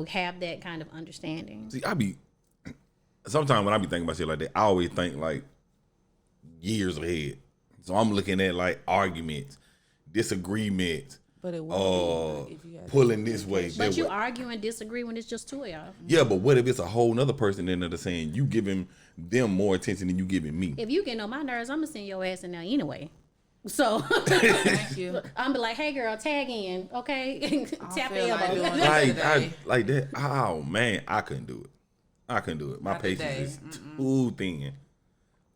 have that kind of understanding. See, sometimes when I be thinking about shit like that, I always think like years ahead. So I'm looking at like arguments, disagreements, but it won't be if you pulling this way. But you argue and disagree when it's just two of y'all. Yeah, but what if it's a whole nother person in there saying you giving them more attention than you giving me? If you get on my nerves, I'm gonna send your ass in there anyway. So Thank you. I'm be like, hey girl, tag in, okay? Tap the feel like elbow. doing that. like that. Oh man, I couldn't do it. My Not patience today. is too thin.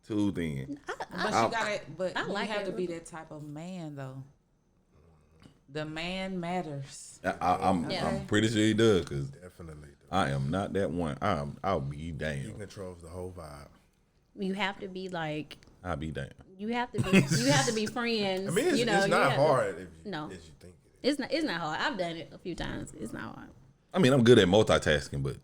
Too thin. But you gotta. But I you like have it. to be that type of man, though. The man matters. I'm Yeah. pretty sure he does, because Definitely. I am not that one. I'll be He damned. controls the whole vibe. You have to be like, I'll be damned. you have to be friends. I mean, it's, you know, it's you not have to- hard No. as you think it is. It's not hard. I've done it a few times. It's not hard. I mean, I'm good at multitasking, but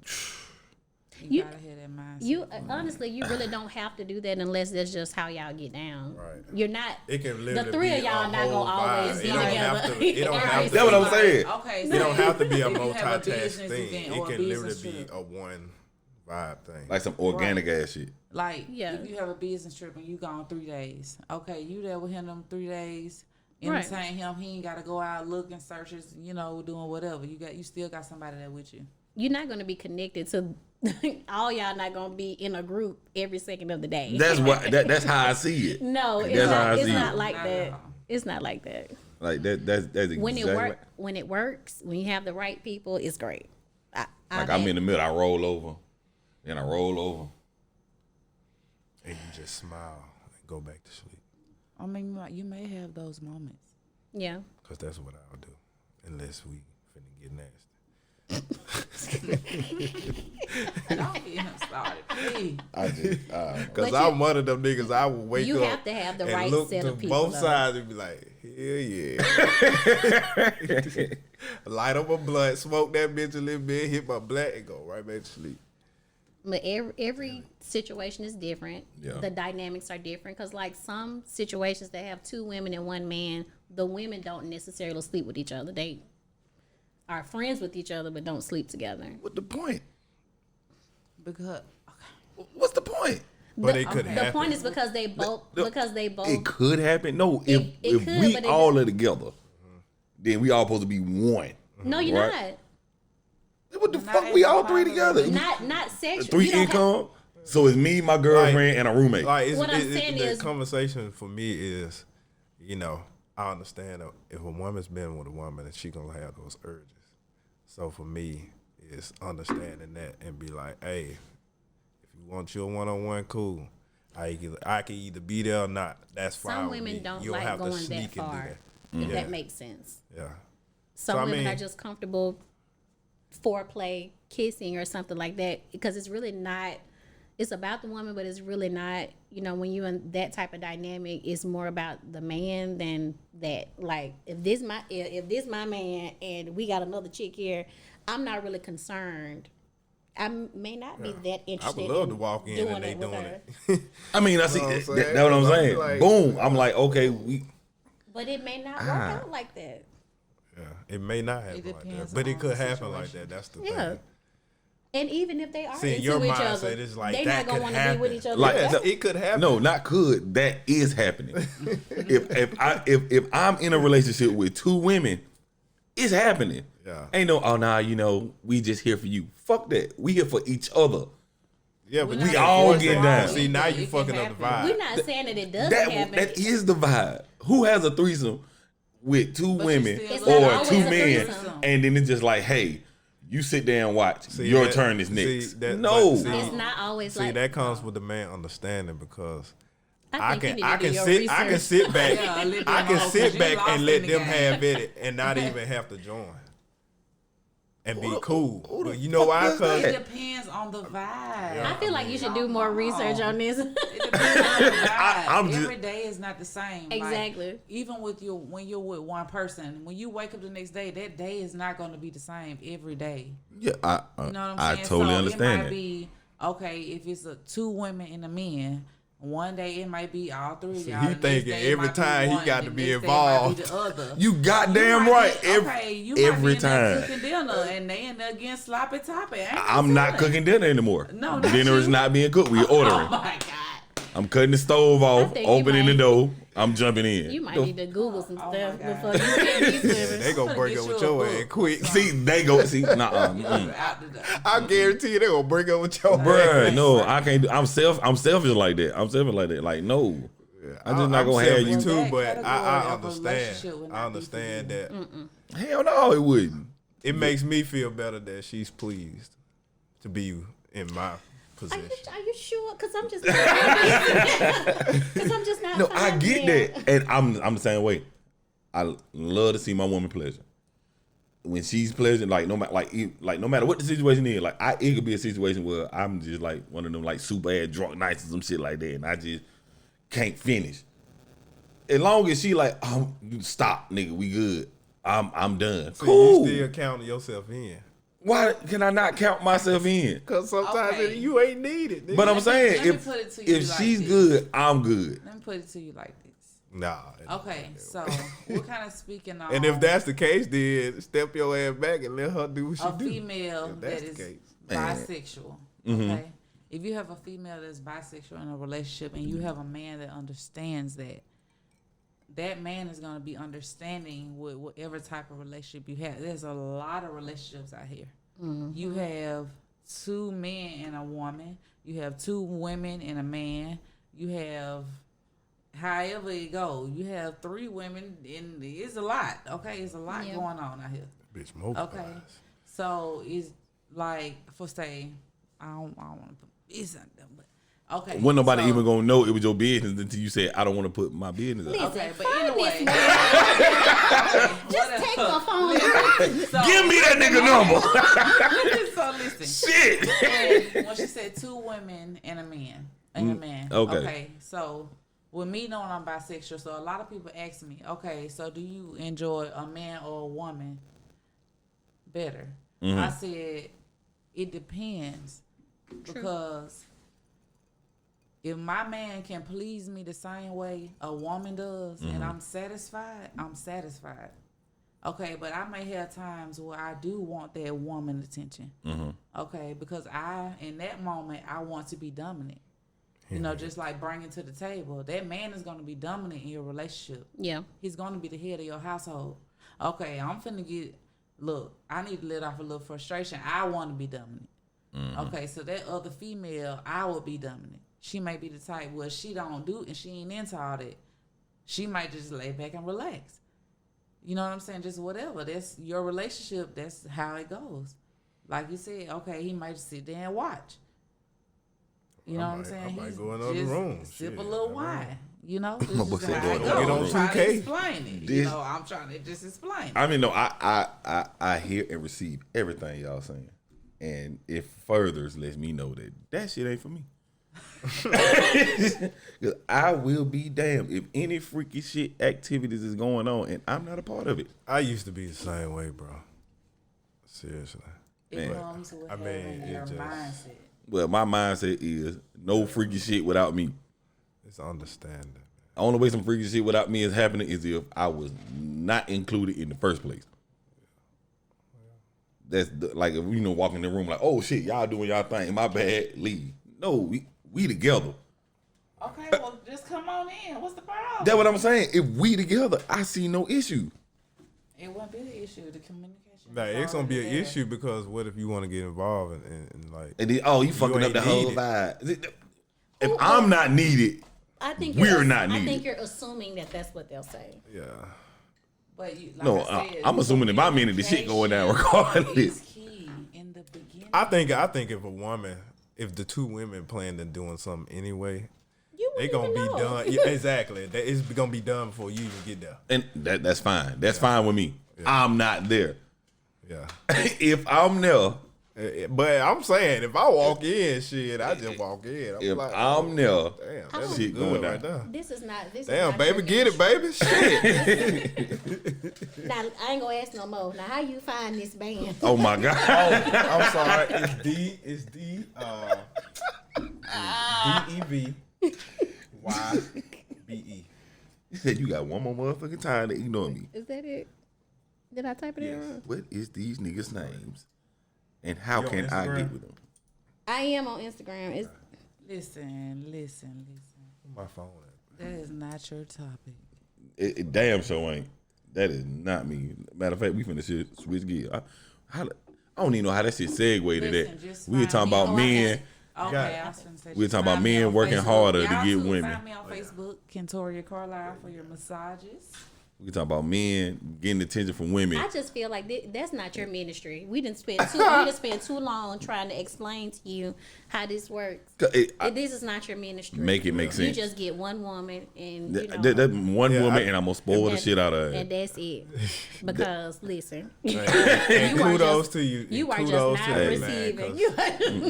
You gotta hear that mindset. You honestly, you really don't have to do that unless that's just how y'all get down. Right. You're not. It can literally The three be of y'all a not whole gonna always vibe. be It don't have together. to. It don't have to. That's what I'm saying. Okay, It don't have to be a if you have a multitask business thing. event It or a can literally business be trip. a one vibe thing. like some organic ass shit. Like, Yeah. if you have a business trip and you gone 3 days, okay, you there with him them 3 days. Right. Entertain him. He ain't got to go out looking, searches, doing whatever. You still got somebody there with you. You're not going to be connected to. All y'all not going to be in a group every second of the day. That's what. That's how I see it. No, it's That's how not. I It's see not it. like Not at that. all. It's not like that. Like that. That's exactly. When it works, when you have the right people, it's great. Like I'm in the middle, I roll over, then I roll over. And you just smile and go back to sleep. I mean, you may have those moments. Yeah. Because that's what I'll do. Unless we finna get nasty. Don't get him started, please. I just. Because But I'm one of them niggas, I will wake You up have to have the and right look set to of people, both though. sides and be like, hell yeah. Light up a blunt, smoke that bitch a little bit, hit my blunt, and go right back to sleep. But every situation is different. Yeah. The dynamics are different because, like, some situations that have two women and one man, the women don't necessarily sleep with each other. They are friends with each other but don't sleep together. What's the point? Because What's the point? But it could The happen. point is because they both It could happen. No, It if could, we but it all doesn't. are together, then we all supposed to be one. No, you're Right. What the Not fuck? We all three everybody. together. not sexual. Three You don't have- income. So it's me, my girlfriend, and a roommate. Like, What I'm saying the is- conversation for me is, I understand if a woman's been with a woman and she gonna have those urges. So for me, it's understanding that and be like, hey, if you want your one-on-one, cool. I can either be there or not. That's fine. Some with women me. don't You'll like have to going that sneak and do far. that. If Yeah. that makes sense. Yeah. Some So, I women mean- are just comfortable foreplay, kissing, or something like that because it's really not. It's about the woman, but it's really not. When you in that type of dynamic, it's more about the man than that. Like if this my man and we got another chick here, I'm not really concerned. I may not be that I interested. would love in to walk in doing and they with doing her. it. I mean, I see. know what I'm That's saying? what I'm I'll be saying. like- Boom. I'm like, okay, we. But it may not work out like that. Yeah. It may not happen like that, depends but it on could the happen like situation. that. That's the Yeah. thing. And even if they are See, into your each mindset other, is like, they that not gonna could want to be happen. with each other. Like, That's- It could happen. No, not could. That is happening. if I'm in a relationship with two women, it's happening. Yeah. Ain't no, oh nah, we just here for you. Fuck that. We here for each other. Yeah, but We you all force get it. down. See, now It you can fucking up the happen. vibe. We're not saying that it doesn't happen. That is the vibe. Who has a threesome with two But you women still It's not or always two a men, threesome. and then it's just like, hey, you sit there and watch. See, Your that- turn is see, next. that- No. but see, It's not always See, like that comes with the man understanding because I think you I need to do can your sit research. sit back Yeah, let I them can know, sit 'cause you back lost and in let the them game. have it and not even have to join. and be cool. But you know why? Because It depends on the vibe. I feel like you should do more research on this. It depends on the vibe. I'm just- Every day is not the same. Exactly. Like, even with when you're with one person, when you wake up the next day, that day is not going to be the same every day. Yeah, You know what I'm I saying? totally so understand it might that. be okay if it's two women and a man. One day it might be all three of See, y'all. he The next thinking day it every might be time he one, got the to be next day it might involved. be the other. You goddamn might right. Be, okay, you might every be in there time. cooking dinner and they in there getting sloppy toppy. I'm not cooking dinner anymore. No, not dinner is you. not being cooked. We're Oh ordering. my God. I'm cutting the stove off, think you opening the might- door. I'm jumping in. You might need to Google some Oh stuff my God. before you get these women. they gonna I'm break gonna up get with you a your book. ass quick. See, they go. See, nah, Out the door. I guarantee you they gonna break up with your bruh, ass. no, I can't do. I'm selfish like that. I'm selfish like that. Like, no, I'm just not I'm gonna have selfish you. too, That but category I of understand. relationship would not I be understand for you. that Hell no, it wouldn't. it makes me feel better that she's pleased to be in my Are position. you sure? Because I'm just not. No, I fine get there. that, and I'm the same way. I love to see my woman pleasure. When she's pleasure, like no matter what the situation is, like it could be a situation where I'm just like one of them like super ass drunk nights or some shit like that, and I just can't finish. As long as she like, you stop, nigga, we good. I'm done. So Cool. you still counting yourself in. Why can I not count myself in? Cause sometimes Okay. you ain't needed. nigga. But I'm saying let me put it to you if like she's this. good, I'm good. Let me put it to you like this. nah. Okay, so we're kind of speaking on And if that's the case, then step your ass back and let her do what she a do. female If that that's is the case. bisexual. Okay, if you have a female that's bisexual in a relationship and you have a man that understands that, that man is going to be understanding with whatever type of relationship you have. There's a lot of relationships out here. You have two men and a woman. You have two women and a man. You have however it goes. You have three women, and it's a lot. Okay, it's a lot Yeah. going on out here. Bitch, multiplies. Okay, so it's like for say, I don't want to put business out there, but okay. When nobody so- even gonna know it was your business until you said I don't want to put my business out. Listen, Okay, but find anyway, this man. Just whatever. take my phone. So, Give me that nigga number. so listen. Shit. When she said two women and a man, and a man. okay. So with me knowing I'm bisexual, so a lot of people ask me, okay, so do you enjoy a man or a woman better? I said it depends because if my man can please me the same way a woman does and I'm satisfied, I'm satisfied. Okay, but I may have times where I do want that woman attention. Okay, because in that moment, I want to be dominant. You know, just like bringing to the table. That man is going to be dominant in your relationship. Yeah. He's going to be the head of your household. Okay, I'm finna I need to let off a little frustration. I want to be dominant. Okay, so that other female, I will be dominant. She may be the type where she don't do and she ain't into all that. She might just lay back and relax. You know what I'm saying? Just whatever. That's your relationship. That's how it goes. Like you said, okay, he might just sit there and watch. You know what I'm saying? I might He's go in the other just room. Sip Shit, a little I wine. You know? My boy This is said how go it in the goes. other I'm room. trying to 2K. explain it. This- You know, I'm trying to just explain it. I mean, no, I hear and receive everything y'all saying, and it furthers lets me know that shit ain't for me. 'Cause I will be damned if any freaky shit activities is going on and I'm not a part of it. I used to be the same way, bro. Seriously. It Man. comes with I mean, having it your just- mindset. Well, my mindset is no freaky shit without me. It's understanding. The only way some freaky shit without me is happening is if I was not included in the first place. That's like if walk in the room like, oh shit, y'all doing y'all thing, my bad, leave. No, we together. Okay, well, just come on in. What's the problem? That's what I'm saying. If we together, I see no issue. It won't be the issue. The communication. Nah, is it's gonna be an already there. issue because what if you want to get involved and like And then, you fucking up ain't the whole needed. vibe. If I'm not needed, I think We're you're- not I needed. think you're assuming that that's what they'll say. yeah. But you, like no, I said, I'm assuming if I'm in it, the shit going down regardless. Is key in the beginning. I think if the two women planned on doing something anyway, You they wouldn't gonna even be know. done. Yeah, exactly. It's gonna be done before you even get there. And that's fine. That's fine with me. I'm not there. Yeah. If I'm there, But I'm saying, if I walk in, shit, I just walk in. if like, I'm there, damn, that shit good going right down. there. This is not. Damn, baby, get it, baby. Shit. Now I ain't gonna ask no more. Now how you find this band? Oh my God. I'm sorry. It's DEVYBE. You said you got one more motherfucking time to ignore me. Is that it? Did I type it in wrong? What is these niggas' names? And how You on can I Instagram? get with them? I am on Instagram. It's Listen. My phone. That is not your topic. It damn sure ain't. That is not me. Matter of fact, we finna switch gear. I don't even know how that shit segue to Listen, that. just We were talking find about me men. Okay, I was gonna say. We just talking about find me men on working Facebook. harder to Y'all get too, women. Find me on Facebook, Kentoria Carlisle, for your massages. We talking about men getting attention from women. I just feel like that's not your ministry. We didn't spend too long trying to explain to you how this works. This is not your ministry. Make it make sense. You just get one woman and That one woman, and I'm gonna spoil the shit out of her. and that's it. Because listen, And kudos to you. you are Kudos just to not you, receiving. man, 'cause, You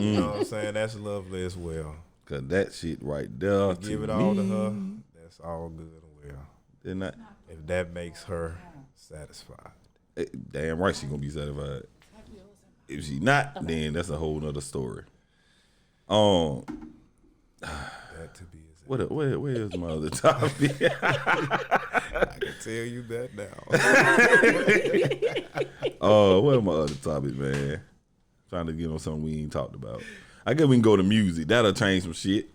you know what I'm saying? That's lovely as well. Cause that shit right there. Give it to all me, to her. That's all good and well. they're not- If that makes her satisfied. Damn right she gonna be satisfied. If she not, then that's a whole nother story. That to be exact. Where is my other topic? I can tell you that now. What are my other topics, man? Trying to get on something we ain't talked about. I guess we can go to music. That'll change some shit.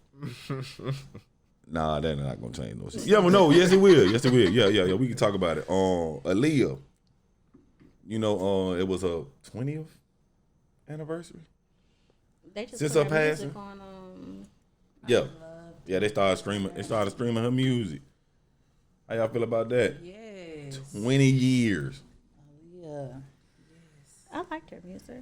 Nah, that's not gonna change no shit. Yeah, but no, yes it will. Yes it will. Yeah. We can talk about it. Aaliyah. You know, it was a 20th anniversary. They just Since put her her music passing? on. Yeah, they started streaming. They started streaming her music. How y'all feel about that? Yes. 20 years. Yeah. I liked her music.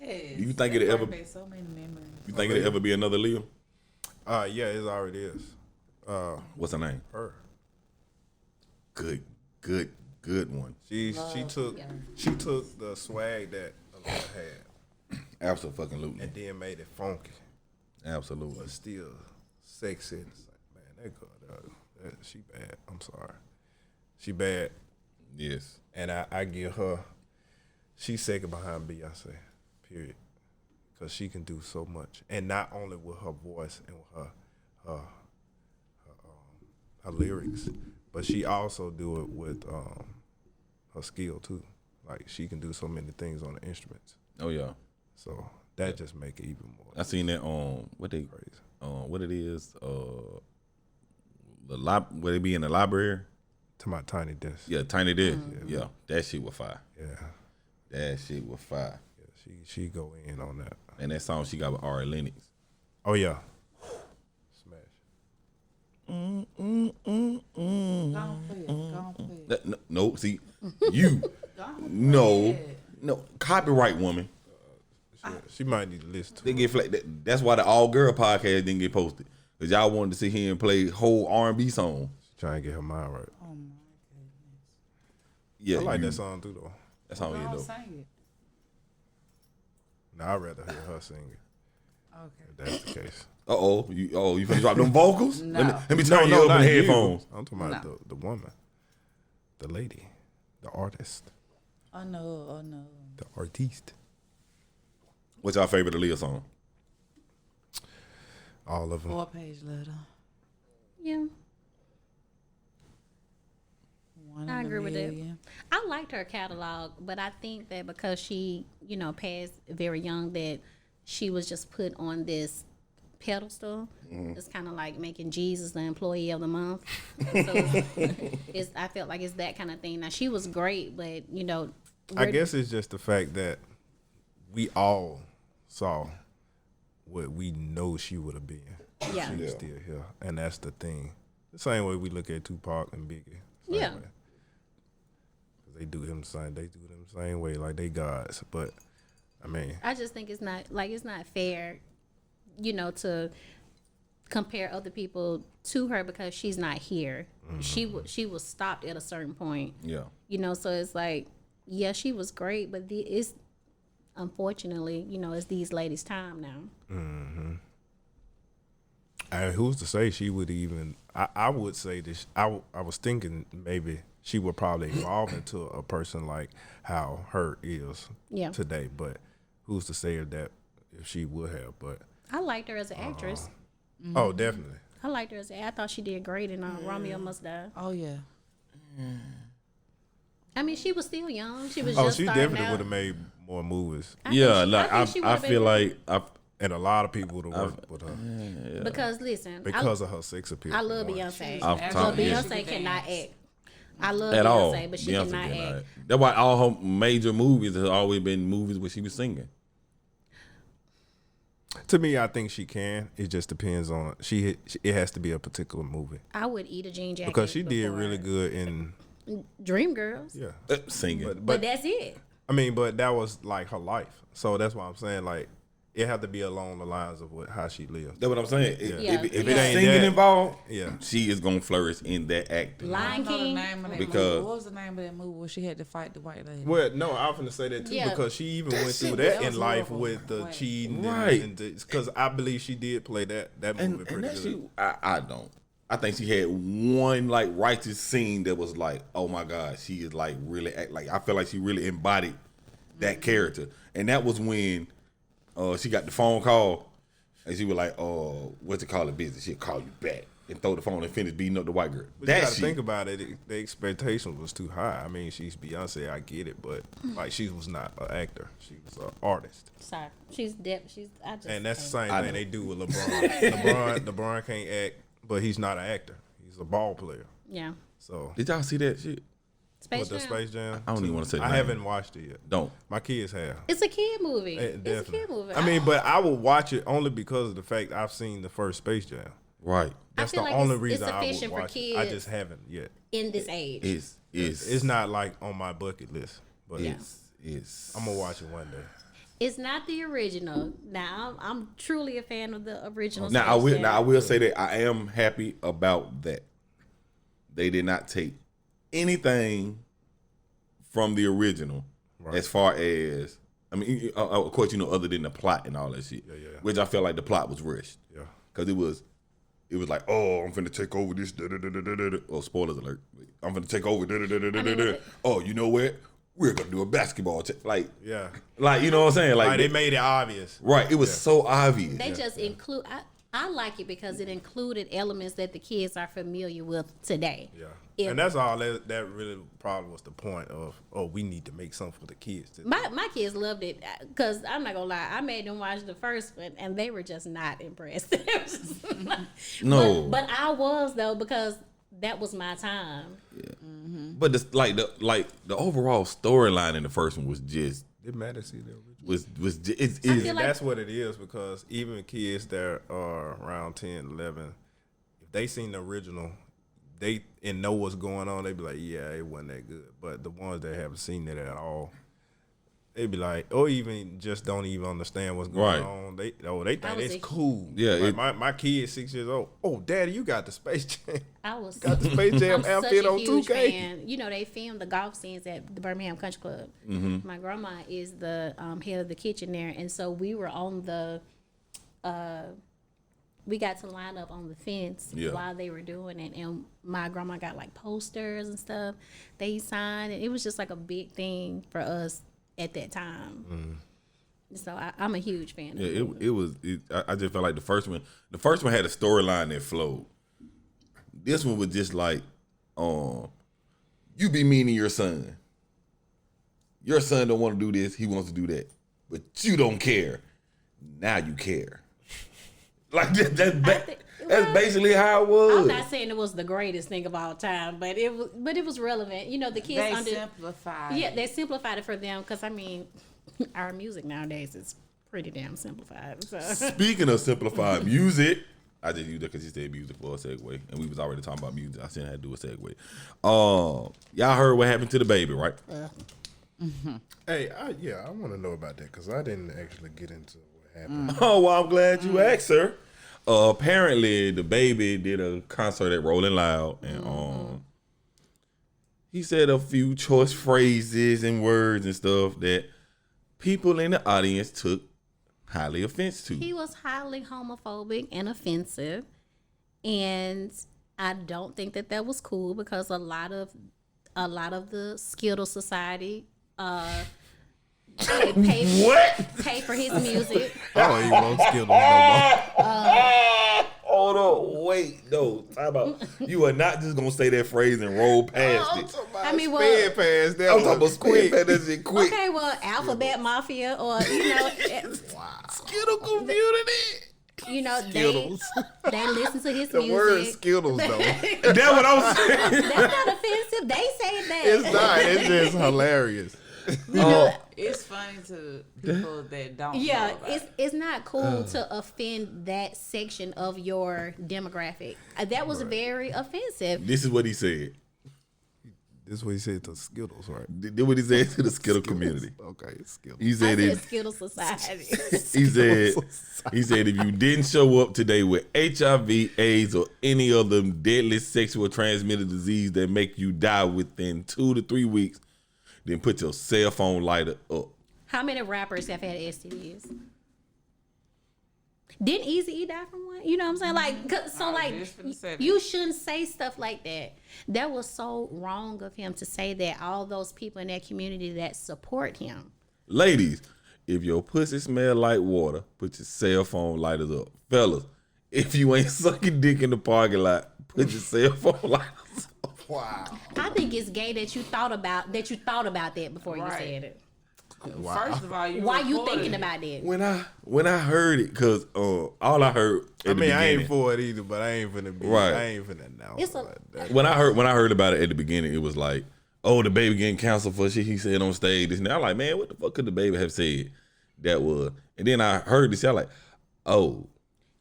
Yes. Do you think it'll ever? Brought back so many memories. You think it'll ever be another Leah? Yeah, it already is. What's her name? Her. Good one. She took the swag that Aaliyah had Absolutely. and then made it funky, Absolutely. but still sexy. It's like, man, that girl, she bad. I'm sorry, she bad, Yes. and I give her. She's second behind Beyonce, period, because she can do so much, and not only with her voice and with her lyrics, but she also do it with her skill too. Like she can do so many things on the instruments. Oh yeah. So that just make it even more I seen that on crazy. what it is, where they be in the library. To my tiny desk. Yeah, Tiny Desk. Yeah, that shit was fire. Yeah. That shit was fire. Yeah, she go in on that. And that song she got with Ari Lennox. Oh yeah. Smash. Go on, play it. No, see, you no copyright woman. She might need to listen to They it. get that's why the All Girl podcast didn't get posted, because y'all wanted to sit here and play whole R&B song. Trying to get her mind right. Oh my goodness. Yeah, I like that song too though. That song Go is on, dope. sing it. Now I'd rather hear her sing it. Okay. If that's the case. You finna drop them vocals? No. Let me turn you up in not the you. headphones. I'm talking about the woman, the lady, the artist, Oh no. the artiste. What's your favorite Aaliyah song? All of them. 4-page letter. Yeah, One I in a agree with that. million. I liked her catalog, but I think that because she, passed very young, that she was just put on this pedestal. It's kind of like making Jesus the employee of the month. So I felt like it's that kind of thing. Now she was great, but I guess it's just the fact that we all saw what we know she would have been. if Yeah. She was still here. And that's the thing. The same way we look at Tupac and Biggie. Same Yeah. way. 'Cause they do them the same way, like they gods. But I mean, I just think it's not fair, to compare other people to her because she's not here. She was stopped at a certain point. Yeah. So it's like yeah, she was great, but it's unfortunately, it's these ladies' time now. And who's to say she would even? I would say this. I was thinking maybe she would probably evolve into a person like how her is today. But who's to say that if she would have? But I liked her as an actress. oh, definitely. I liked her I thought she did great in Romeo Must Die. Oh yeah. I mean, she was still young. She was Oh, just she starting definitely out. would have made more movies, I feel like and a lot of people would have worked with her Because listen, because of her sex appeal. I love One. Beyonce. Off But top, yeah. Beyonce cannot act. I love at all. Beyonce, but she Beyonce cannot cannot. act. That's why all her major movies have always been movies where she was singing. To me, I think she can. It just depends on it has to be a particular movie I would eat a jean jacket because she did before really good in Dreamgirls. yeah. Singing. But that's it. I mean, but that was like her life. So that's why I'm saying like it had to be along the lines of how she lived. That's what I'm saying. Yeah. If If it's it ain't singing that, involved, yeah. she is gonna flourish in that acting. Lion I don't know the King. name of that Because- movie. What was the name of that movie where she had to fight the white lady? Well, no, I was gonna say that too Yeah. because she even went through shit- that that in was life horrible. with the Right. cheating, Right. Because I believe she did play that movie And pretty that good. she, I don't. I think she had one like righteous scene that was like, oh my God, she is like really like I feel like she really embodied that character, and that was when she got the phone call, and she was like, "Oh, what's it called? Business? She'll call you back and throw the phone and finish beating up the white girl." But you That gotta shit. think about it. The expectation was too high. I mean, she's Beyonce. I get it, but like she was not an actor. She was an artist. Sorry, she's deaf. I just And that's the can't. same I thing know. they do with LeBron. LeBron can't act, but he's not an actor. He's a ball player. Yeah. So Did y'all see that shit? Space with the Jam. Space Jam, I don't even wanna say the I name. haven't watched it yet. Don't. My kids have. It's a kid movie. It's a Definitely. kid movie. I mean, but I will watch it only because of the fact I've seen the first Space Jam. Right. That's feel the like only it's reason I would sufficient for watch it. I kids. just haven't yet. in this age. It's not like on my bucket list, but It's I'm gonna watch it one day. It's not the original. Now I'm truly a fan of the original. Now Space Jam. I will say that I am happy about that. They did not take anything from the original as far as I mean, of course, other than the plot and all that shit. Yeah. Which I felt like the plot was rushed. Yeah. Because it was like, oh, I'm finna take over this. Oh, spoilers alert. I'm finna take over. Oh, you know what? We're gonna do a basketball. Like, Yeah. you know what I'm saying? Like they made it obvious. right. It was so obvious. They just include. I like it because it included elements that the kids are familiar with today. Yeah. If- And that's all that really probably was the point of, we need to make something for the kids. My kids loved it because I'm not gonna lie, I made them watch the first one and they were just not impressed. It was just No. but I was though because that was my time. But the overall storyline in the first one was just It matters to see the original. it's feel like- That's what it is because even kids that are around 10, 11, if they seen the original, they and know what's going on, they be like, yeah, it wasn't that good. But the ones that haven't seen it at all, they be like, or even just don't even understand what's going Right. on. They think was it's a- cool. Yeah, Like my kid's 6 years old. Oh, Daddy, you got the Space Jam. I was Got the Space Jam I'm such outfit a on huge 2K. fan. They filmed the golf scenes at the Birmingham Country Club. Mm-hmm. My grandma is the head of the kitchen there, and so we were on the. We got to line up on the fence while they were doing it, and my grandma got like posters and stuff. They signed, and it was just like a big thing for us at that time. So I'm a huge fan. Yeah, of it was. I just felt like the first one had a storyline that flowed. This one was just like, you be mean to your son. Your son don't want to do this. He wants to do that, but you don't care. Now you care. Like that's basically how it was. I'm not saying it was the greatest thing of all time, but it was relevant. The kids They simplified. Yeah, they simplified it for them because I mean, our music nowadays is pretty damn simplified. So. Speaking of simplified music, I just used it because he said music for a segue, and we was already talking about music. I said I had to do a segue. Y'all heard what happened to the baby, right? Hey, I want to know about that because I didn't actually get into what happened. Oh, well, I'm glad you asked, sir. Apparently, the baby did a concert at Rolling Loud, and he said a few choice phrases and words and stuff that people in the audience took highly offense to. He was highly homophobic and offensive, and I don't think that was cool because a lot of the Skittle Society pay for his music. I don't even want Skittles no more. Hold on, wait, no, time out. You are not just gonna say that phrase and roll past it. I mean, Sped past that. I'm talking about was quick. That shit quick. Okay, well, Alphabet Mafia, or Skittle community. Skittles. they listen to his The music. word Skittles though. That's what I'm saying. That's not offensive. They say that. It's not. It's just hilarious. It's funny to people that don't. Yeah, know about it's not cool to offend that section of your demographic. That was very offensive. This is what he said. This is what he said to Skittles, right? This is what he said to the Skittle community. Okay, Skittles. He I said said it. Skittle Society. He said if you didn't show up today with HIV, AIDS, or any other deadly sexual transmitted disease that make you die within 2 to 3 weeks, then put your cell phone lighter up. How many rappers have had STDs? Didn't Eazy-E die from one? You know what I'm saying? Like, so like, you shouldn't say stuff like that. That was so wrong of him to say that. All those people in that community that support him. Ladies, if your pussy smell like water, put your cell phone lighters up. Fellas, if you ain't sucking dick in the parking lot, put your cell phone lighters up. Wow. I think it's gay that you thought about that before you said it. Wow. First of all, Why you thinking about that? When I heard it, cause all I heard at the beginning, I ain't for it either, but I ain't finna be. Right. I ain't finna announce that. when I heard about it at the beginning, it was like, oh, the baby getting canceled for shit he said on stage. This and that. I'm like, man, what the fuck could the baby have said that was? And then I heard this, I'm like, oh.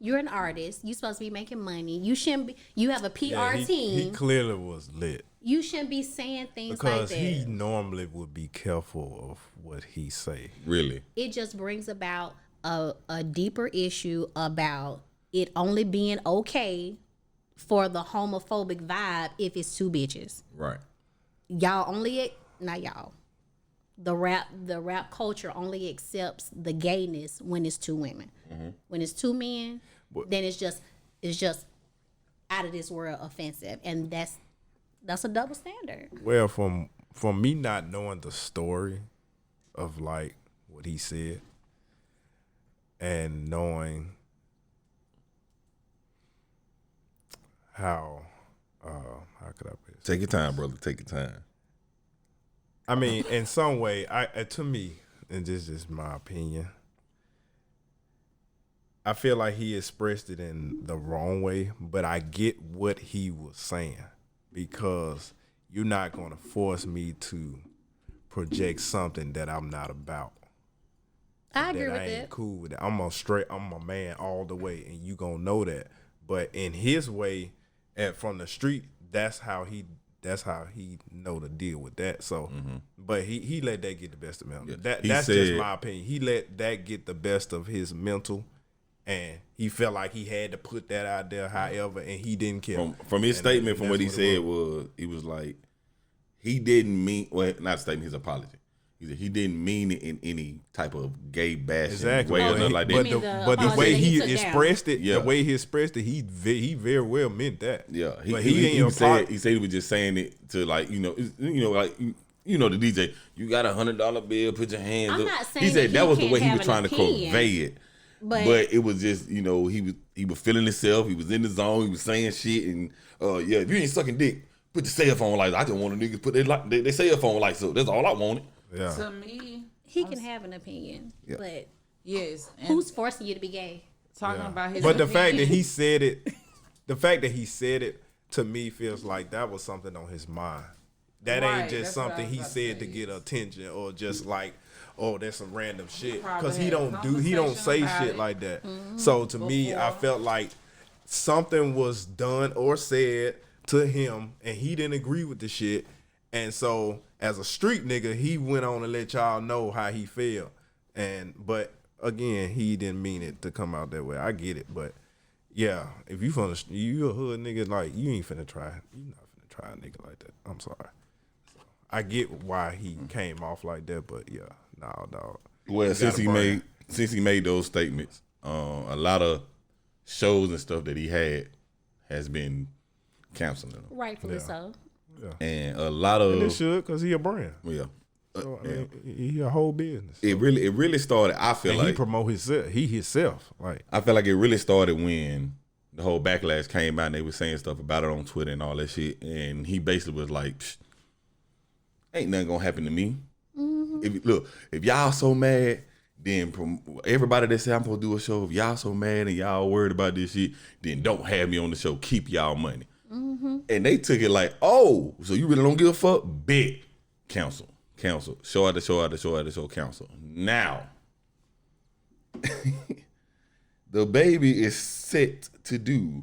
You're an artist. You supposed to be making money. You shouldn't be. You have a PR He team. clearly was lit. You shouldn't be saying things Because like that. he normally would be careful of what he say. Really? It just brings about a deeper issue about it only being okay for the homophobic vibe if it's two bitches. Right. Y'all only, not y'all. The rap culture only accepts the gayness when it's two women. Mm-hmm. When it's two men, then it's just out of this world offensive, and that's a double standard. Well, from me not knowing the story of like what he said and knowing how could I put it? Take your time, brother. Take your time. I mean, in some way, to me, and this is just my opinion, I feel like he expressed it in the wrong way, but I get what he was saying, because you're not going to force me to project something that I'm not about. I agree with I ain't that. cool with it. I'm a man all the way, and you gonna know that. But in his way, and from the street, that's how he know to deal with that. So, but he let that get the best of him. Yeah. That's just my opinion. He let that get the best of his mental, and he felt like he had to put that out there. However, and he didn't care. From his statement, from what he said was, he was like, he didn't mean, well, not a statement, his apology. He said he didn't mean it in any type of gay bashing way or nothing like that. But the way he took expressed it, Yeah. the way he expressed it, he very well meant that. Yeah, But he said he was just saying it to like the DJ. You got $100 bill, put your hands I'm up. not saying He said that was the can't way he have was an trying to opinion, convey it. But it was just, he was feeling himself. He was in the zone. He was saying shit, and if you ain't sucking dick, put your cell phone lights. I just want a niggas put their cell phone lights up. That's all I wanted. Yeah. To me, He can have an opinion, but yes. And who's forcing you to be gay? talking about his But the fact that opinion, he said it, to me feels like that was something on his mind. That Right, ain't just that's what I something was he about to said to say, get yes. attention, or just like, oh, that's some random shit. probably Because he had don't say conversation about shit it. like that. So to me, I Before. felt like something was done or said to him, and he didn't agree with the shit. And so, as a street nigga, he went on to let y'all know how he felt. But again, he didn't mean it to come out that way. I get it, but yeah, if you from the you a hood nigga, like, you ain't finna try. You not finna try a nigga like that. I'm sorry. I get why he came off like that, but yeah, no, dog. Well, since he made those statements, a lot of shows and stuff that he had has been canceling him. Rightfully so. Yeah. And a lot of And it should, because he a brand. Yeah. So, I mean, he a whole business. It really started. I feel and like he promote himself. He himself. Like, I feel like it really started when the whole backlash came out and they were saying stuff about it on Twitter and all that shit. And he basically was like, Psh, ain't nothing gonna happen to me. If y'all so mad, then everybody that say I'm supposed to do a show, if y'all so mad and y'all worried about this shit, then don't have me on the show. Keep y'all money. And they took it like, oh, so you really don't give a fuck? Bet. Cancel. Show after show, cancel. Now, DeVybe is set to do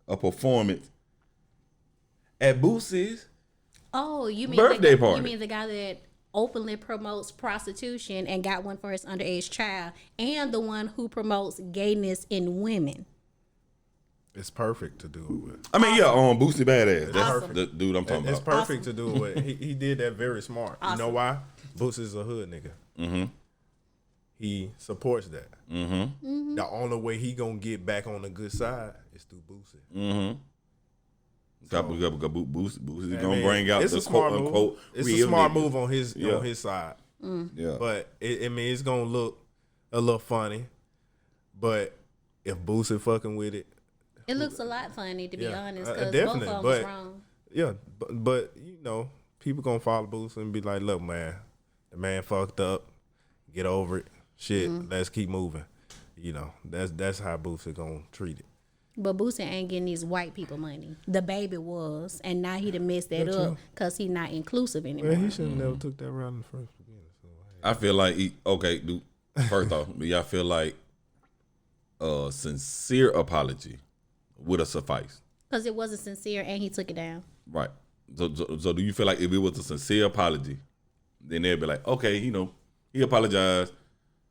a performance at Boosie's birthday party. You mean the guy that openly promotes prostitution and got one for his underage child, and the one who promotes gayness in women? it's perfect to do it with. I mean, Boosie Badass. That's Awesome. the dude I'm talking It's about. perfect to do it with. He did that very smart. Awesome. You know why? Boosie's a hood nigga. He supports that. The only way he gonna get back on the good side is through Boosie. Boosie's gonna bring out the quote unquote. It's real a smart niggas. move on his side. Yeah, But it's gonna look a little funny. But if Boosie fucking with it, It looks a lot funny, to be honest, because both definitely, of them was wrong. yeah. But you know, people gonna follow Boosie and be like, "Look, man, the man fucked up. Get over it. Shit, let's keep moving." You know, that's how Boosie gonna treat it. But Boosie ain't getting these white people money. DeVybe was, and now he done messed that up because he not inclusive anymore. Man, he should have never took that route in the first beginning. So, I feel like dude. First off, do y'all feel like a sincere apology would have sufficed? Because it wasn't sincere, and he took it down. Right. So do you feel like if it was a sincere apology, then they'd be like, okay, he apologized.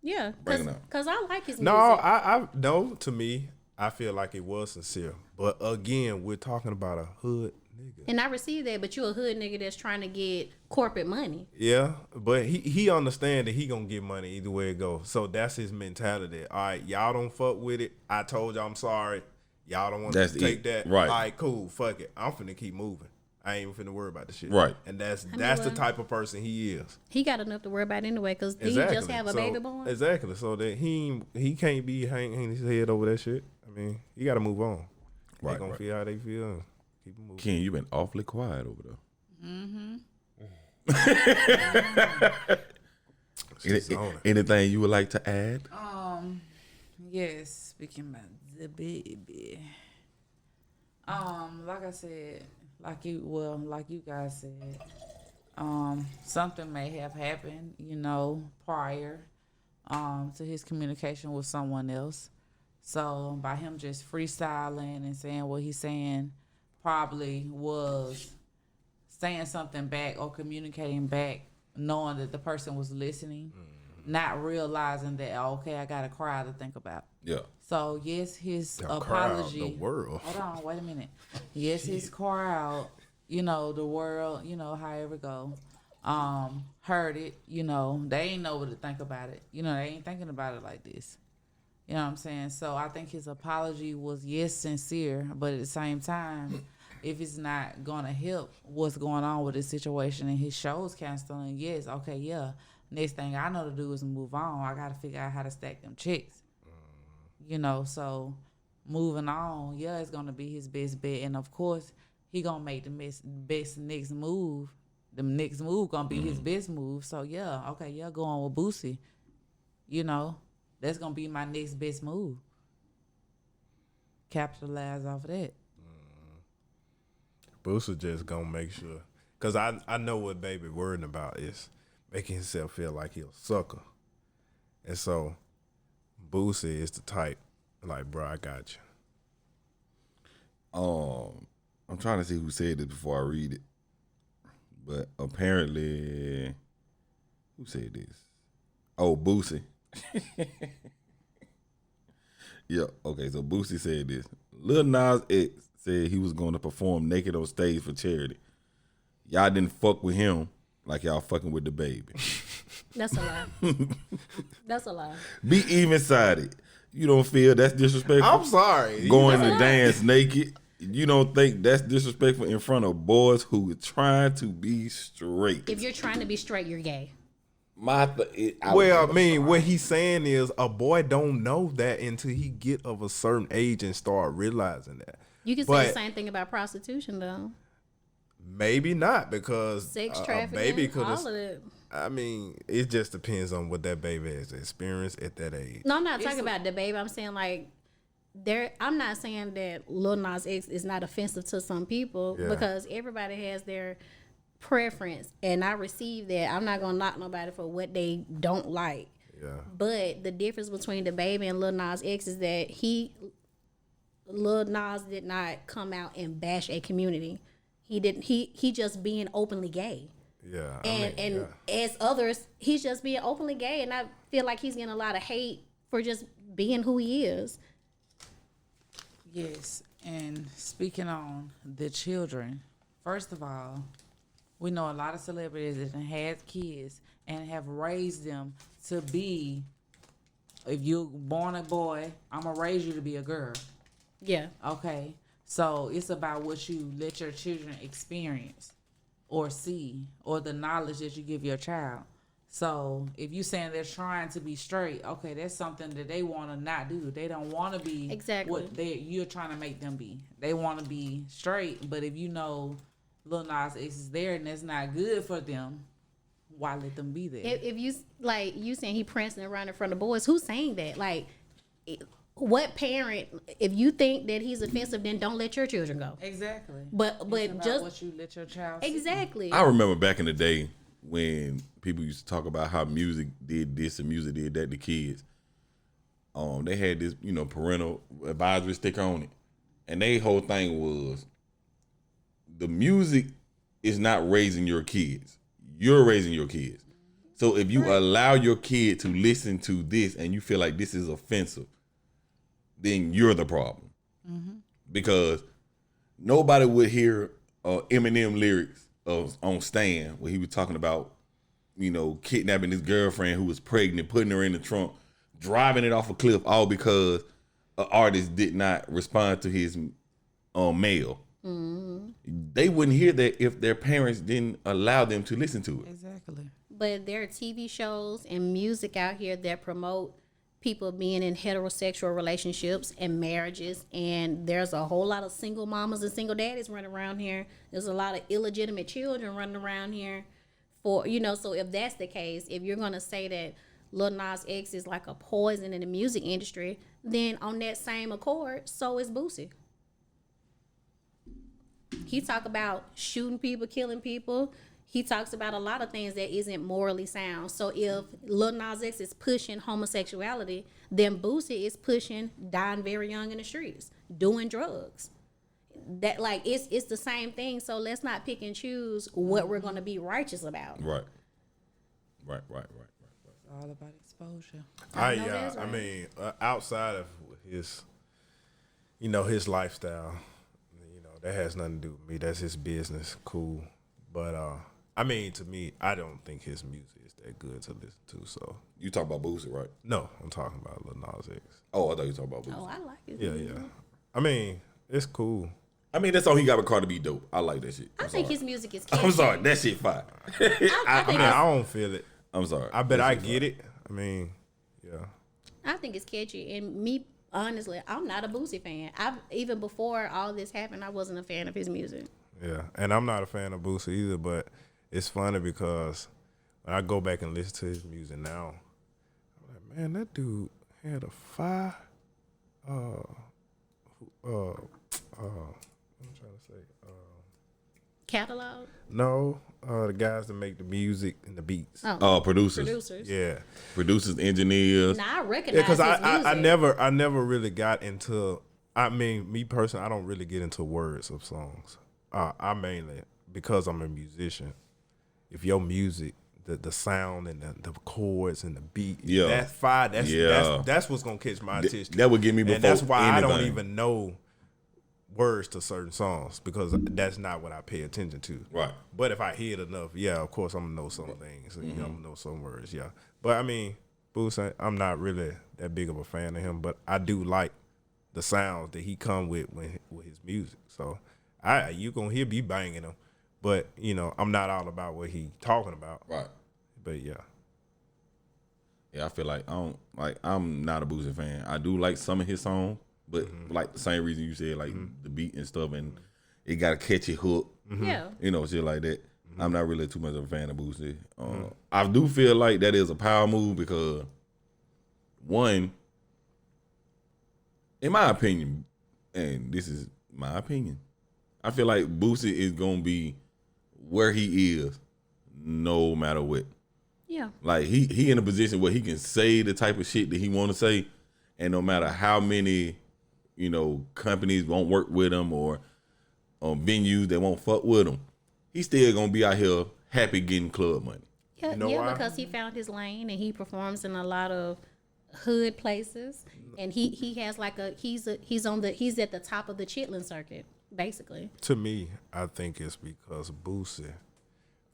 Yeah, Bring it up. because I like his music. no, no. To me, I feel like it was sincere. But again, we're talking about a hood nigga. And I receive that, but you a hood nigga that's trying to get corporate money. Yeah, but he understand that he gonna get money either way it goes. So that's his mentality. All right, y'all don't fuck with it. I told y'all I'm sorry. Y'all don't want to take that. Right. All right, cool. Fuck it. I'm finna keep moving. I ain't even finna worry about the shit. Right. And that's well, the type of person he is. He got enough to worry about anyway, because did he just have a baby boy? Exactly. So that he can't be hanging his head over that shit. I mean, he got to move on. They gonna feel how they feel. And keep moving. Ken, you been awfully quiet over there. Anything you would like to add? Yes, speaking about the baby. Like I said, like you guys said, something may have happened, prior to his communication with someone else. So by him just freestyling and saying what he's saying, probably was saying something back or communicating back, knowing that the person was listening, not realizing that, okay, I got a crowd to think about. Yeah. So yes, his The apology. crowd, the world. Hold on, wait a minute. Yes, his crowd, the world, however it go, heard it. They ain't know what to think about it. They ain't thinking about it like this. You know what I'm saying? So I think his apology was, sincere, but at the same time, if it's not going to help what's going on with this situation and his show's canceling, yes, okay, yeah. Next thing I know to do is move on. I got to figure out how to stack them chicks. So moving on, it's going to be his best bet. And, of course, he going to make the best next move. The next move going to be his best move. So, go on with Boosie. That's going to be my next best move. Capitalize off of that. Boosie just gonna make sure. Because I know what Baby worrying about is making himself feel like he's a sucker. And so, Boosie is the type, like, bro, I got you. I'm trying to see who said this before I read it. But apparently, who said this? Oh, Boosie. Yeah, okay, so Boosie said this. Lil Nas X said he was going to perform naked on stage for charity. y'all didn't fuck with him like y'all fucking with DeVybe. That's a lie. That's a lie. Be even-sided. You don't feel that's disrespectful? I'm sorry. Going to dance naked. You don't think that's disrespectful in front of boys who are trying to be straight? If you're trying to be straight, you're gay. Well, I mean, what he's saying is a boy don't know that until he get of a certain age and start realizing that. You can say the same thing about prostitution, though. Maybe not, because Sex trafficking, baby could all of it. I mean, it just depends on what that baby has experienced at that age. No, I'm not talking about the baby. I'm saying like I'm not saying that Lil Nas X is not offensive to some people because everybody has their preference, and I receive that. I'm not gonna knock nobody for what they don't like. Yeah. But the difference between DeVybe and Lil Nas X is that Lil Nas did not come out and bash a community. He didn't. He just being openly gay. Yeah. And as others, he's just being openly gay, and I feel like he's getting a lot of hate for just being who he is. Yes, and speaking on the children, first of all, we know a lot of celebrities that have kids and have raised them to be, if you're born a boy, I'm going to raise you to be a girl. Yeah. Okay. So it's about what you let your children experience or see, or the knowledge that you give your child. So if you saying they're trying to be straight, okay, that's something that they want to not do. They don't want to be what you're trying to make them be. They want to be straight, but if you know Lil Nas X is there and it's not good for them, why let them be there? If you like you saying he prancing around in front of boys, who's saying that? Like, what parent? If you think that he's offensive, then don't let your children go. Exactly. But just what you let your child exactly. See. I remember back in the day when people used to talk about how music did this and music did that to kids. They had this, parental advisory sticker on it, and their whole thing was, the music is not raising your kids. You're raising your kids. So if you allow your kid to listen to this and you feel like this is offensive, then you're the problem. Mm-hmm. Because nobody would hear Eminem lyrics on Stan where he was talking about, kidnapping his girlfriend who was pregnant, putting her in the trunk, driving it off a cliff, all because an artist did not respond to his mail. Mm-hmm. They wouldn't hear that if their parents didn't allow them to listen to it. Exactly. But there are TV shows and music out here that promote people being in heterosexual relationships and marriages, and there's a whole lot of single mamas and single daddies running around here. There's a lot of illegitimate children running around here so if that's the case, if you're going to say that Lil Nas X is like a poison in the music industry, then on that same accord, so is Boosie. He talk about shooting people, killing people. He talks about a lot of things that isn't morally sound. So if Lil Nas X is pushing homosexuality, then Boosie is pushing dying very young in the streets, doing drugs. That it's the same thing. So let's not pick and choose what we're going to be righteous about. Right. It's all about exposure. I mean, outside of his, his lifestyle, that has nothing to do with me. That's his business. Cool. But, to me, I don't think his music is that good to listen to. So you talk about Boosie, right? No, I'm talking about Lil Nas X. Oh, I thought you were talking about Boosie. Oh, I like it. Yeah. It's cool. That song he got with Cardi B dope. I like that shit. I think his music is catchy. I'm sorry, that shit fire. I don't feel it. I'm sorry. I bet I get it. Yeah. I think it's catchy, and me, honestly, I'm not a Boosie fan. Even before all this happened, I wasn't a fan of his music. Yeah, and I'm not a fan of Boosie either, but it's funny because when I go back and listen to his music now, I'm like, man, that dude had a fire. I'm trying to say. Catalog? No, the guys that make the music and the beats. Producers. Yeah, producers, engineers. Nah, I recognize because his music. I never really got into. Me personally, I don't really get into words of songs. I mainly, because I'm a musician. If your music, the sound and the chords and the beat, that's fire. That's what's gonna catch my attention. That would get me before. And that's why anything. I don't even know words to certain songs because that's not what I pay attention to. Right. But if I hear it enough, yeah, of course I'm gonna know some things. I'm gonna know some words, yeah. But I mean, Boosie, I'm not really that big of a fan of him, but I do like the sounds that he come with his music. So you gonna hear me banging him, but I'm not all about what he talking about. Right. But yeah. Yeah, I feel like I'm not a Boosie fan. I do like some of his songs, but like the same reason you said, like the beat and stuff, and it got a catchy hook. Yeah. Shit like that. I'm not really too much of a fan of Boosie. I do feel like that is a power move because, one, in my opinion, and this is my opinion, I feel like Boosie is gonna be where he is, no matter what. Yeah. Like he in a position where he can say the type of shit that he want to say, and no matter how many, companies won't work with him or venues that won't fuck with him, he's still gonna be out here happy getting club money. Yeah, You know why? because he found his lane and he performs in a lot of hood places, and he has like he's at the top of the chitlin circuit, basically. To me, I think it's because Boosie,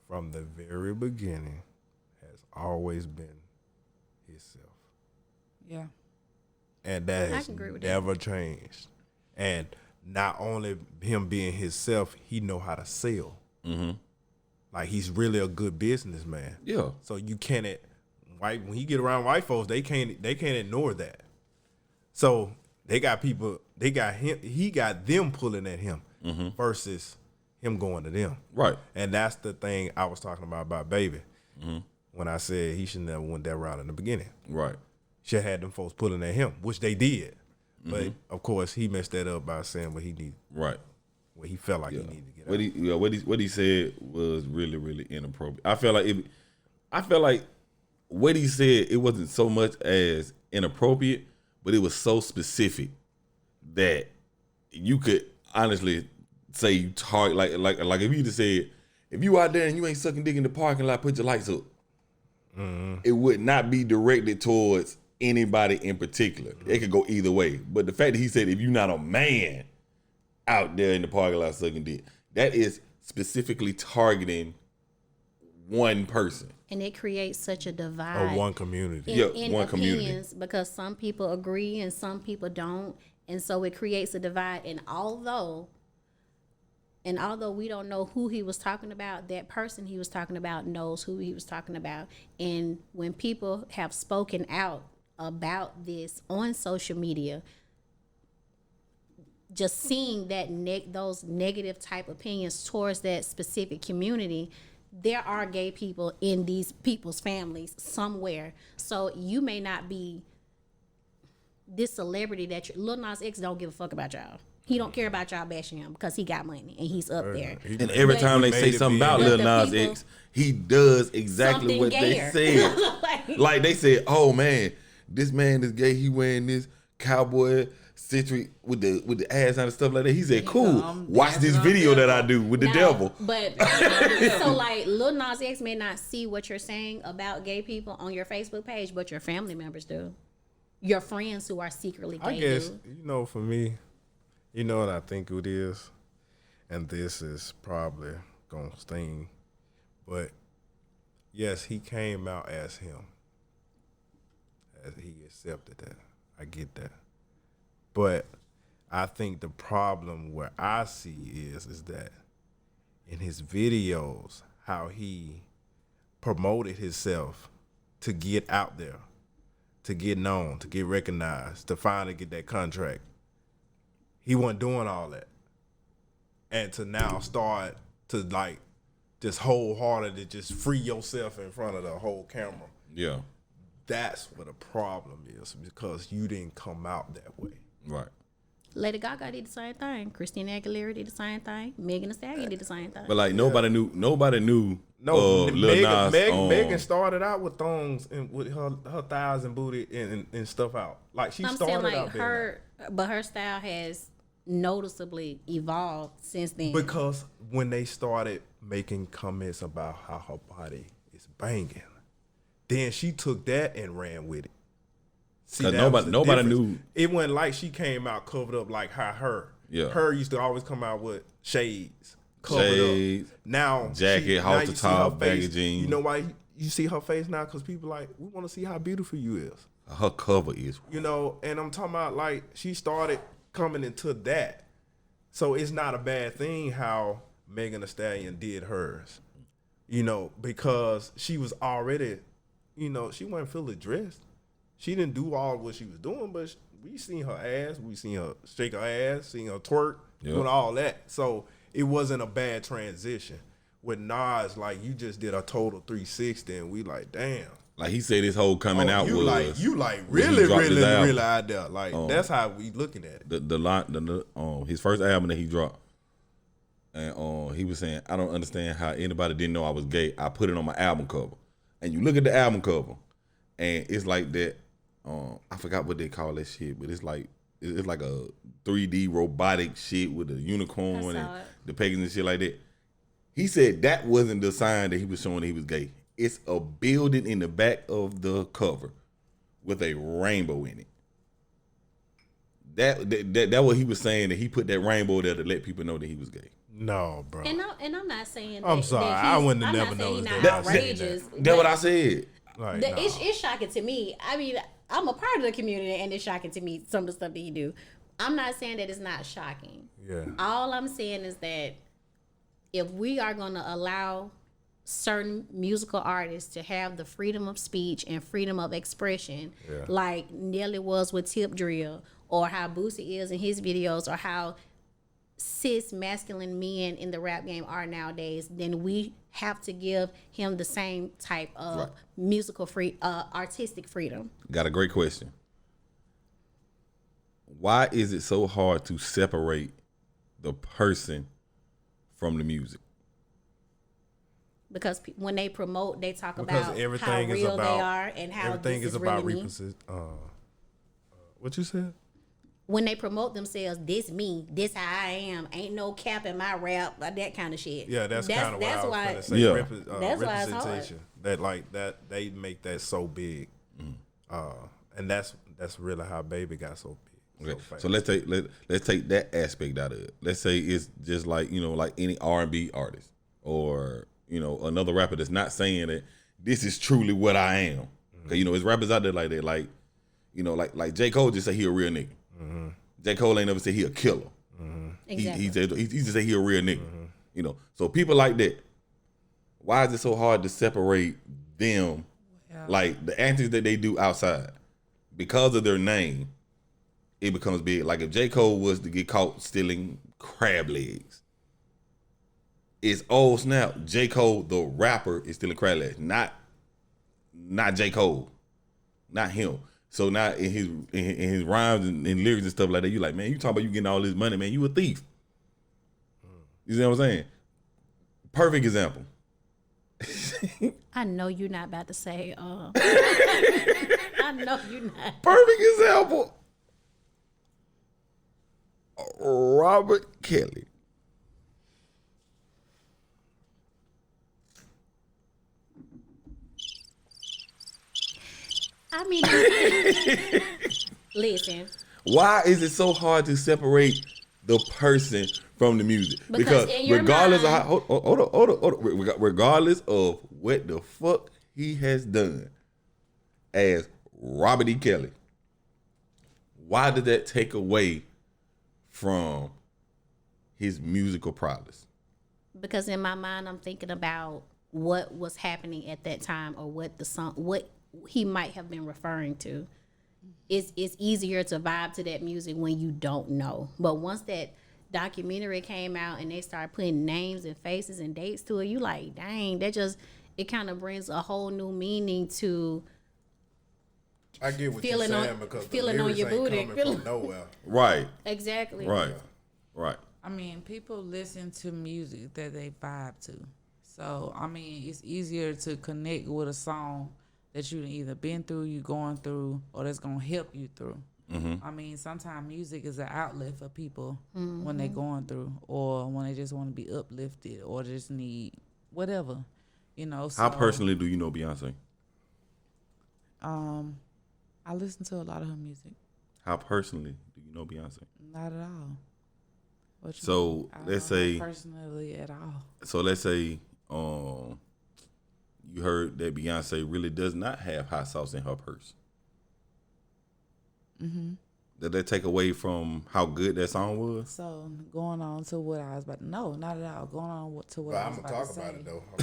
from the very beginning, has always been himself. Yeah. And that I has can agree with that. never changed. And not only him being himself, he know how to sell. Mm-hmm. Like he's really a good businessman. Yeah. So you can't when he get around white folks, they can't ignore that. So he got them pulling at him versus him going to them. Right. And that's the thing I was talking about Baby. When I said he should never went that route in the beginning. Right. Should have had them folks pulling at him, which they did. But of course he messed that up by saying what he needed. Right. What he felt like he needed to get out. What he said was really, really inappropriate. I felt like what he said, it wasn't so much as inappropriate, but it was so specific that you could honestly say you target like if you just said, if you out there and you ain't sucking dick in the parking lot, put your lights up. It would not be directed towards anybody in particular. It could go either way. But the fact that he said, if you're not a man out there in the parking lot sucking dick, that is specifically targeting one person. And it creates such a divide. Or one community. In one opinions, community. because some people agree and some people don't, and so it creates a divide. And although we don't know who he was talking about, that person he was talking about knows who he was talking about. And when people have spoken out about this on social media, just seeing that those negative type opinions towards that specific community, there are gay people in these people's families somewhere. So you may not be this celebrity that Lil Nas X don't give a fuck about y'all. He don't care about y'all bashing him because he got money and he's up there. And every time they say something about Lil Nas X, he does exactly what they said. Like they said, oh man, this man is gay. He wearing this cowboy century with the ass and stuff like that. He said, cool, watch this video that I do with the devil. But so like Lil Nas X may not see what you're saying about gay people on your Facebook page, but your family members do. Your friends who are secretly gay I guess, do. for me, you know what I think it is? And this is probably going to sting. But, yes, he came out as him. As he accepted that. I get that. But I think the problem where I see is that in his videos, how he promoted himself to get out there, to get known, to get recognized, to finally get that contract. He wasn't doing all that. And to now start to like just wholeheartedly just free yourself in front of the whole camera. Yeah. That's what the problem is, because you didn't come out that way. Right. Lady Gaga did the same thing. Christina Aguilera did the same thing. Megan Thee Stallion did the same thing. But like nobody knew No, Lil Nas. Megan started out with thongs and with her thighs and booty and stuff out. Like she started saying like out her, but her style has noticeably evolved since then. because when they started making comments about how her body is banging, then she took that and ran with it. See, Cause that was the nobody difference. knew. It wasn't like she came out covered up like how her. Yeah. Her used to always come out with shades. Shades. Now jacket, halter top, baggy jeans. You know why you see her face now? Because people like, we want to see how beautiful you is. Her cover is. You know, and I'm talking about like she started coming into that. So it's not a bad thing how Megan Thee Stallion did hers. You know, because she was already, you know, she wasn't fully dressed. She didn't do all what she was doing, but we seen her ass. We seen her shake her ass, seen her twerk, doing all that. So it wasn't a bad transition. With Nas, like, you just did a total 360, and we like, damn. Like he said, his whole coming out was really out there. Like that's how we looking at it. His first album that he dropped, and he was saying, I don't understand how anybody didn't know I was gay. I put it on my album cover, and you look at the album cover, and it's like that. I forgot what they call that shit, but it's like a 3D robotic shit with a unicorn and the pagans and shit like that. He said that wasn't the sign that he was showing that he was gay. It's a building in the back of the cover with a rainbow in it. That what he was saying, that he put that rainbow there to let people know that he was gay. No, bro. And I'm not saying. I'm sorry, I wouldn't have never noticed that. Outrageous. That's what I said. Like, it's shocking to me. I mean, I'm a part of the community, and it's shocking to me some of the stuff that he do. I'm not saying that it's not shocking. Yeah. All I'm saying is that if we are going to allow certain musical artists to have the freedom of speech and freedom of expression, like Nelly was with Tip Drill, or how Boosie is in his videos, or how cis masculine men in the rap game are nowadays, then we have to give him the same type of musical artistic freedom. Got a great question. Why is it so hard to separate the person from the music? Because when they promote, they talk about how real they are and how everything this is about really me. What you said? When they promote themselves, this me, this how I am, ain't no cap in my rap, that kind of shit. Yeah, that's kind of what I was going to say. Yeah. That's why it's representation. That like that they make that so big, and that's really how Baby got so big. Okay. So let's take that aspect out of it. Let's say it's just like, you know, like any R&B artist, or, you know, another rapper that's not saying that this is truly what I am. Cause, you know, there's rappers out there like that, like, you know, like J. Cole just say he a real nigga. J. Cole ain't never said he a killer. Exactly. He just say he a real nigga. You know, so people like that, why is it so hard to separate them, like the antics that they do outside, because of their name? It becomes big. Like if J. Cole was to get caught stealing crab legs, it's oh snap, J. Cole the rapper is stealing crab legs, not J. Cole, not him. So now in his rhymes and lyrics and stuff like that, you like, man, you talking about you getting all this money, man, you a thief. You see what I'm saying? Perfect example. I know you're not about to say, I know you're not. Perfect example. Robert Kelly. I mean, listen. Why is it so hard to separate the person from the music? Because regardless of how, hold on, regardless of what the fuck he has done as Robert E. Kelly, why did that take away from his musical prowess? Because in my mind, I'm thinking about what was happening at that time, or what he might have been referring to. It's easier to vibe to that music when you don't know. But once that documentary came out and they started putting names and faces and dates to it, you like, dang, it kind of brings a whole new meaning to. I get what you're saying, because feeling on your booty, coming from nowhere. Right. Exactly. Right. Right. I mean, people listen to music that they vibe to. So, I mean, it's easier to connect with a song that you've either been through, you going through, or that's going to help you through. I mean, sometimes music is an outlet for people when they're going through, or when they just want to be uplifted, or just need whatever, you know. So, how personally do you know Beyonce? I listen to a lot of her music. How personally do you know Beyonce? Not at all. What you So mean? I don't let's know her say, personally at all. so let's say, you heard that Beyonce really does not have hot sauce in her purse. Mm-hmm. Did that take away from how good that song was? So going on to what I was about. No, not at all. Going on to what But I I'm was gonna about talk to about say. it though. Hold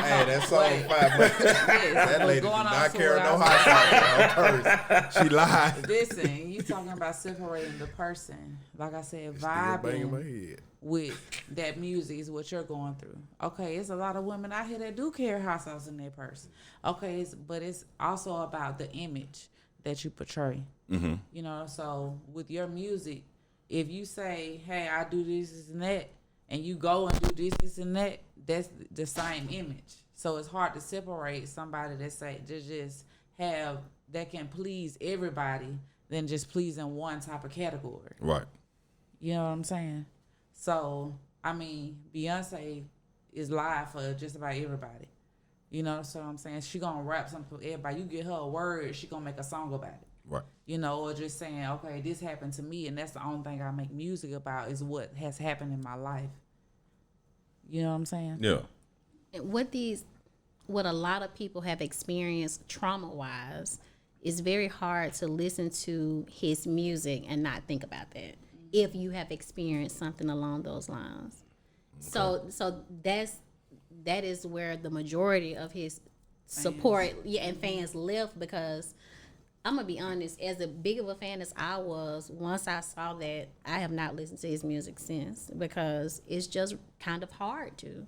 Hey, on, that song wait. 5 months. That but lady did going on not to carry what I no was hot sauce in her purse. She lied. Listen, you talking about separating the person. Like I said, Still banging my vibing head. with that music is what you're going through. Okay, it's a lot of women out here that do carry hot sauce in their purse. Okay, but it's also about the image that you portray. Mm-hmm. You know, so with your music, if you say, hey, I do this and that, and you go and do this and that, that's the same image. So it's hard to separate somebody that say just have that can please everybody than just pleasing one type of category. Right. You know what I'm saying? So I mean, Beyonce is live for just about everybody. You know what I'm saying? She gonna rap something for everybody. You get her a word, she gonna make a song about it. Right. You know, or just saying, okay, this happened to me, and that's the only thing I make music about is what has happened in my life. You know what I'm saying? Yeah. What a lot of people have experienced trauma-wise, it's very hard to listen to his music and not think about that if you have experienced something along those lines. Okay. So that is where the majority of his support and fans left, because I'm gonna be honest, as big of a fan as I was, once I saw that, I have not listened to his music since, because it's just kind of hard to,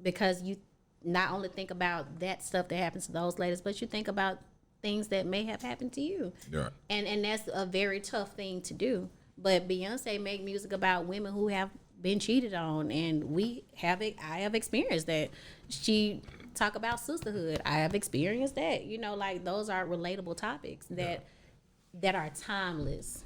because you not only think about that stuff that happens to those ladies, but you think about things that may have happened to you. Yeah. And that's a very tough thing to do. But Beyonce make music about women who have been cheated on, and I have experienced that. She talk about sisterhood. I have experienced that. You know, like those are relatable topics that are timeless.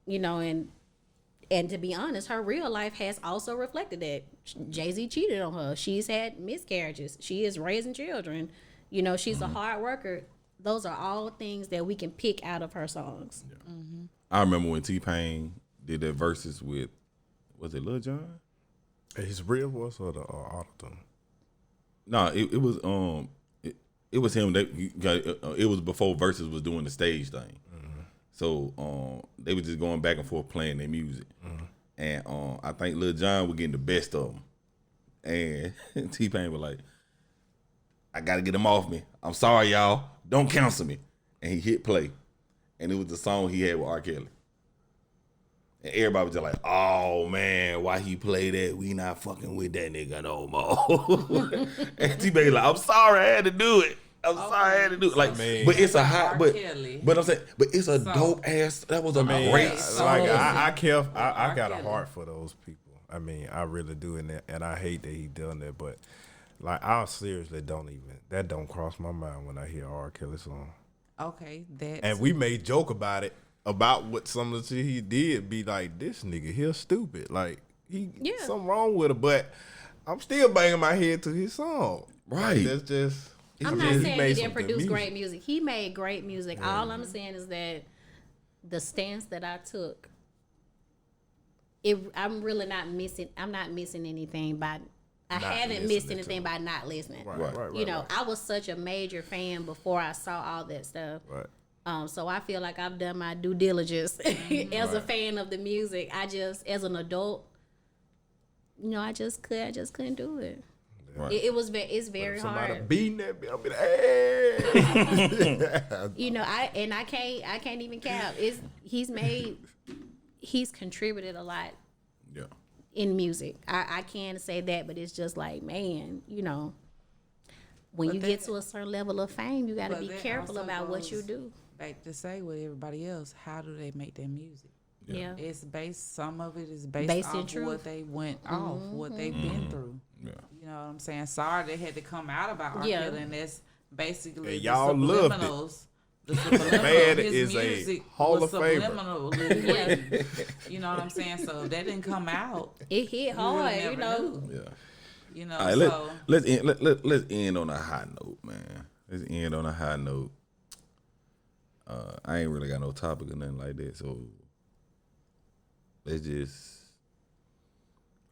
You know, and to be honest, her real life has also reflected that. Jay-Z cheated on her. She's had miscarriages. She is raising children. You know, she's a hard worker. Those are all things that we can pick out of her songs. Yeah. Mm-hmm. I remember when T-Pain did that verses with, was it Lil Jon? His real voice or the auto-tune? No, it was it was him. It was before Versus was doing the stage thing. Mm-hmm. So they were just going back and forth playing their music, and I think Lil Jon was getting the best of them, and T-Pain was like, "I gotta get him off me. I'm sorry, y'all. Don't cancel me." And he hit play, and it was the song he had with R. Kelly. And everybody was just like, "Oh man, why he play that? We not fucking with that nigga no more." And T-Pain like, "I'm sorry, I had to do it. I'm sorry, I had to do it." Like, but it's a hot, but I'm saying, but it's a dope ass. That was a great song. Like I got a heart for those people. I mean, I really do, and I hate that he done that. But like, I seriously don't cross my mind when I hear R. Kelly song. Okay, that. And we made joke about it. About what some of the shit he did, be like, this nigga here stupid. Like, something wrong with it. But I'm still banging my head to his song. Right. Like, that's just. I'm not saying he didn't produce great music. He made great music. Yeah. All I'm saying is that the stance that I took, I'm really not missing. I'm not missing anything by. I haven't missed anything by not listening. Right. You know, I was such a major fan before I saw all that stuff. Right. So I feel like I've done my due diligence as a fan of the music. I just, as an adult, you know, I just couldn't do it. Right. It's very hard. Somebody beating that bitch, I'll be like, hey. You know, I can't even cap. He's contributed a lot. Yeah. In music, I can't say that, but it's just like, man, you know, when you get to a certain level of fame, you got to be careful about what you do. Back to say with everybody else, how do they make their music? Yeah. It's based, some of it is based off what they went off, what they've been through. Yeah. You know what I'm saying? Sorry they had to come out about R. Kelly, and that's basically and y'all loved it. The subliminal, man his is music a Hall was of Famer. Yeah. You know what I'm saying? So if that didn't come out, it hit hard, really you know. Knew. Yeah. You know, right, so let's end on a high note, man. Let's end on a high note. I ain't really got no topic or nothing like that, so let's just,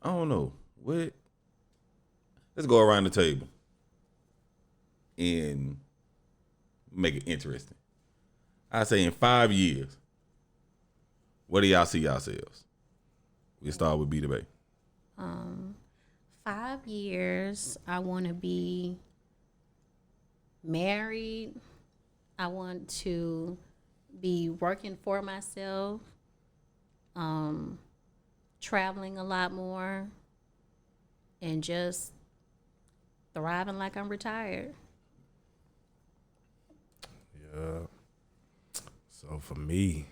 I don't know. Let's go around the table and make it interesting. I say in 5 years, where do y'all see yourselves? We start with DeVybe. 5 years, I want to be married. I want to be working for myself, traveling a lot more, and just thriving like I'm retired. Yeah. So for me,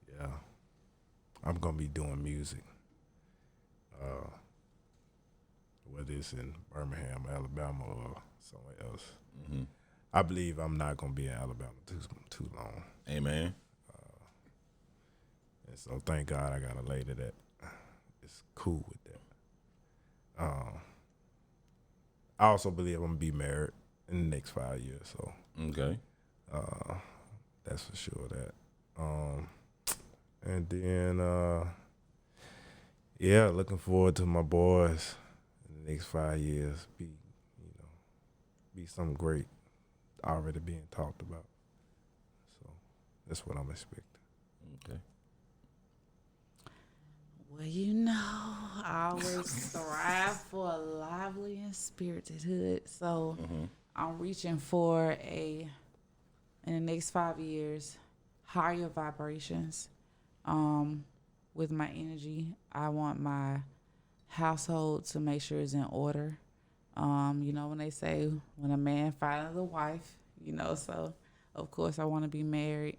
yeah, I'm gonna be doing music. Whether it's in Birmingham, Alabama, or somewhere else. Mm-hmm. I believe I'm not gonna be in Alabama too long. Amen. And so thank God I got a lady that is cool with that. I also believe I'm gonna be married in the next 5 years. So Okay. that's for sure that. And then yeah, looking forward to my boys in the next 5 years. Be something great already being talked about. So that's what I'm expecting. Okay. Well, you know, I always strive for a lively and spirited hood. So I'm reaching for in the next 5 years, higher vibrations. With my energy, I want my household to make sure it's in order. You know, when they say when a man finds a wife, you know, so of course I want to be married.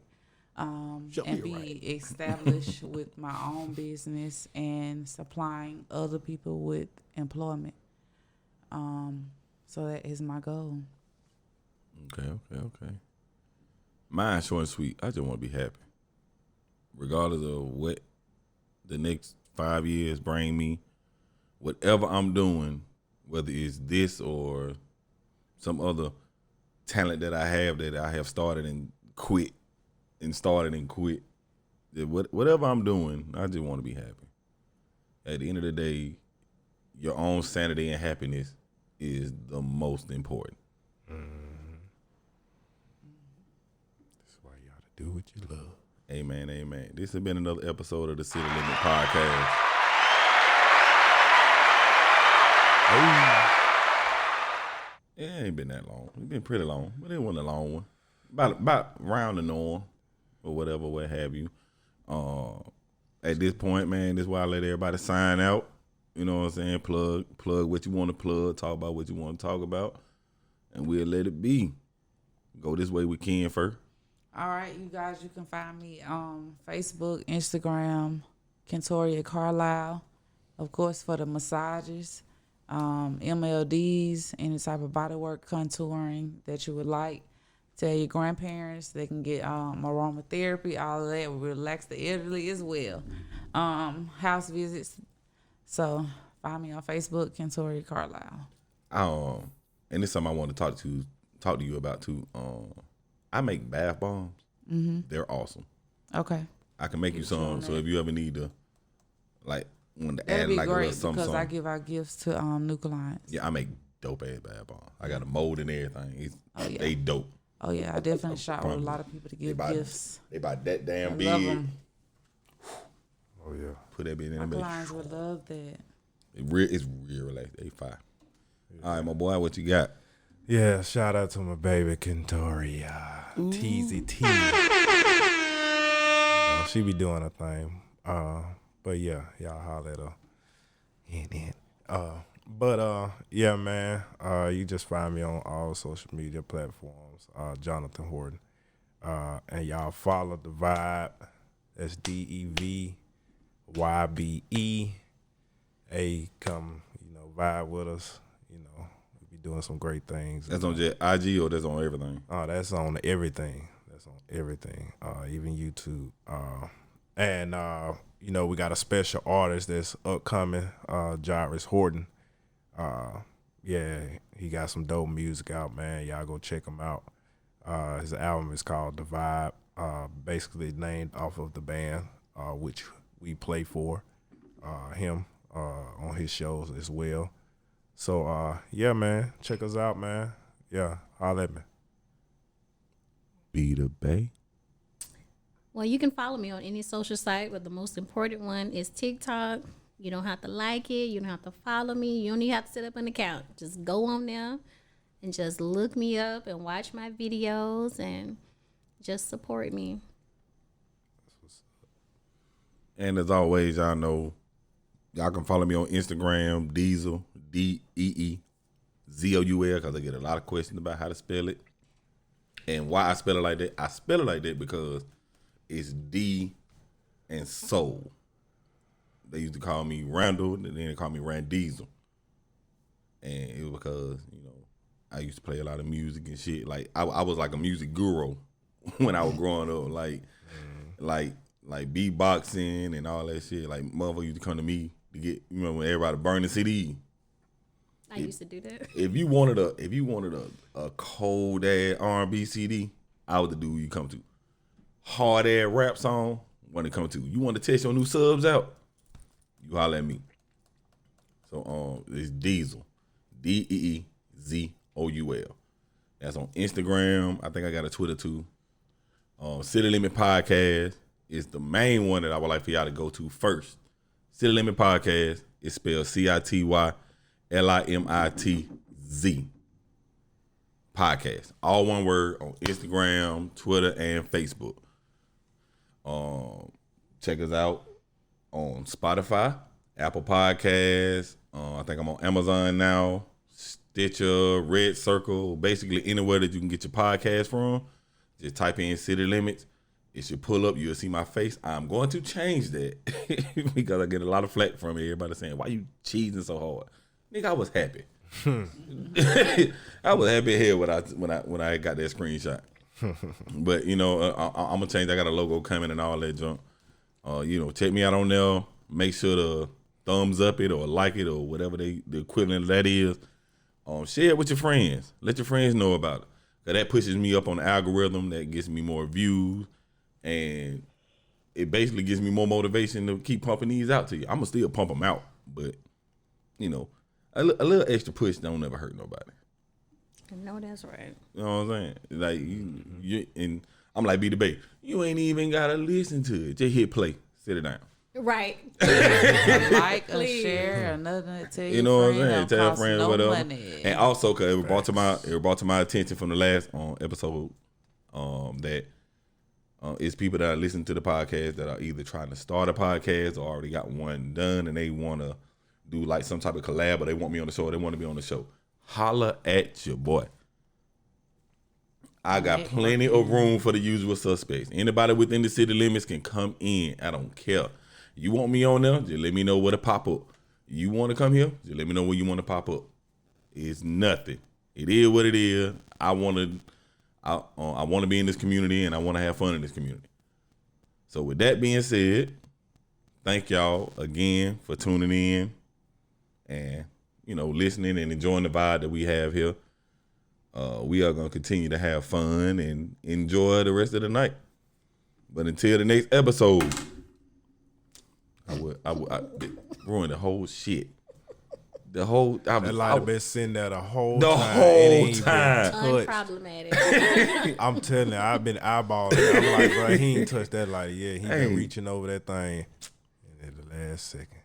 And be established with my own business and supplying other people with employment. So that is my goal. Okay. Mine's short and sweet. I just want to be happy. Regardless of what the next 5 years bring me, whatever I'm doing, whether it's this or some other talent that I have started and quit. Whatever I'm doing, I just want to be happy. At the end of the day, your own sanity and happiness is the most important. Mm-hmm. That's why you ought to do what you love. Amen. This has been another episode of the City Limit Podcast. It ain't been that long. It's been pretty long, but it wasn't a long one. About round the norm or whatever, what have you. At this point, man, this is why I let everybody sign out. You know what I'm saying? Plug what you want to plug, talk about what you want to talk about, and we'll let it be. Go this way with Ken first. All right, you guys, you can find me on Facebook, Instagram, Kentoria Carlisle. Of course, for the massages, MLDs, any type of bodywork contouring that you would like. Tell your grandparents they can get aromatherapy, all of that will relax the elderly as well. House visits. So find me on Facebook, Kentoria Carlisle. And it's something I want to talk to you about too. I make bath bombs. Mm-hmm. They're awesome. Okay. I can make you some. So if you ever need to, want to That'd add be like great a little something, because I give out gifts to new clients. Yeah, I make dope ass bath bombs. I got a mold and everything. They dope. Oh yeah, I definitely shop with a lot of people to give gifts. They buy that damn big. Love them. Oh yeah. Put that bit in My the clients would love that. It's real relaxed. They fire. All right, my boy, what you got? Yeah, shout out to my baby Kentoria. TZT. She be doing her thing. But yeah, y'all holler at her. Yeah, man. You just find me on all social media platforms. Jonathan Horton. And y'all follow DeVybe. That's DEVYBE. Hey, come, vibe with us. We be doing some great things. That's on just IG or that's on everything? Oh, that's on everything. Even YouTube. And we got a special artist that's upcoming, Jarvis Horton. Yeah, he got some dope music out, man. Y'all go check him out. His album is called DeVybe, basically named off of the band which we play for him on his shows as well. So, yeah, man, check us out, man. Yeah, holla at me. Be the Bay. Well, you can follow me on any social site, but the most important one is TikTok. You don't have to like it. You don't have to follow me. You don't even have to set up an account. Just go on there and just look me up and watch my videos and just support me. And as always, y'all know, y'all can follow me on Instagram, Diesel, DeeZoul, because I get a lot of questions about how to spell it. And why I spell it like that. I spell it like that because it's D and Soul. They used to call me Randall, and then they call me Randiesel. And it was because, I used to play a lot of music and shit. Like I was like a music guru when I was growing up. Like beatboxing and all that shit. Like motherfuckers used to come to me to get, when everybody burned the CD. I used to do that. If you wanted a cold ass R&B CD, I was the dude you come to. Hard ass rap song, want to come to. You want to test your new subs out? You holler at me. So it's Diesel, DeeZoul. That's on Instagram. I think I got a Twitter too. City Limit Podcast is the main one that I would like for y'all to go to first. City Limit Podcast is spelled CITYLIMITZ Podcast. All one word on Instagram, Twitter, and Facebook. Check us out on Spotify, Apple Podcasts. I think I'm on Amazon now, Stitcher, Red Circle, basically anywhere that you can get your podcast from. Just type in City Limits. It should pull up. You'll see my face. I'm going to change that because I get a lot of flack from everybody saying, "Why you cheesing so hard?" Nigga, I was happy. I was happy here when I got that screenshot. But I'm gonna change. I got a logo coming and all that junk. Check me out on there. Make sure to thumbs up it or like it or whatever the equivalent of that is. Share it with your friends. Let your friends know about it. Cause that pushes me up on the algorithm. That gets me more views, and it basically gives me more motivation to keep pumping these out to you. I'm gonna still pump them out, but a little extra push don't ever hurt nobody. No, that's right. You know what I'm saying? Like you and I'm like, be the babe. You ain't even gotta listen to it. Just hit play. Sit it down. Right. A like, a share, another tell your know what I'm friend, saying? Tell your friends, no whatever. money. And also, cause it was brought to my attention from the last episode that it's people that are listening to the podcast that are either trying to start a podcast or already got one done and they want to do like some type of collab or they want me on the show or they want to be on the show. Holla at your boy. I got plenty of room for the usual suspects. Anybody within the city limits can come in. I don't care. You want me on there? Just let me know where to pop up. You want to come here? Just let me know where you want to pop up. It's nothing. It is what it is. I want to be in this community and I want to have fun in this community. So with that being said, thank y'all again for tuning in and listening and enjoying the vibe that we have here. We are going to continue to have fun and enjoy the rest of the night. But until the next episode, I ruin the whole shit. That light have been sitting there the whole time. Unproblematic. I'm telling you, I've been eyeballing it. I'm like, bro, he ain't touched that light yet. He been reaching over that thing. And at the last second.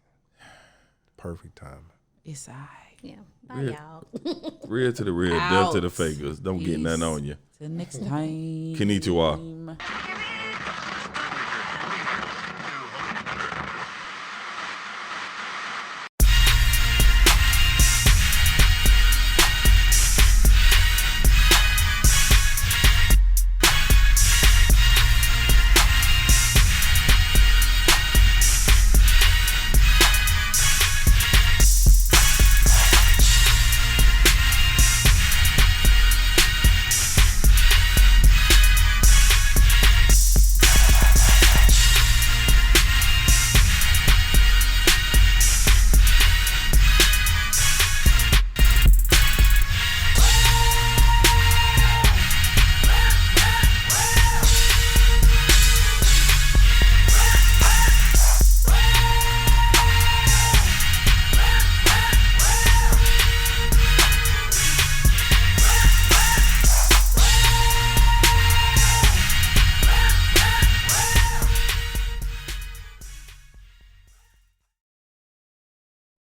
Perfect time. It's all right. Yeah. Bye, y'all. Real to the real, death to the fakers. Don't get nothing on you. Till next time. Konnichiwa.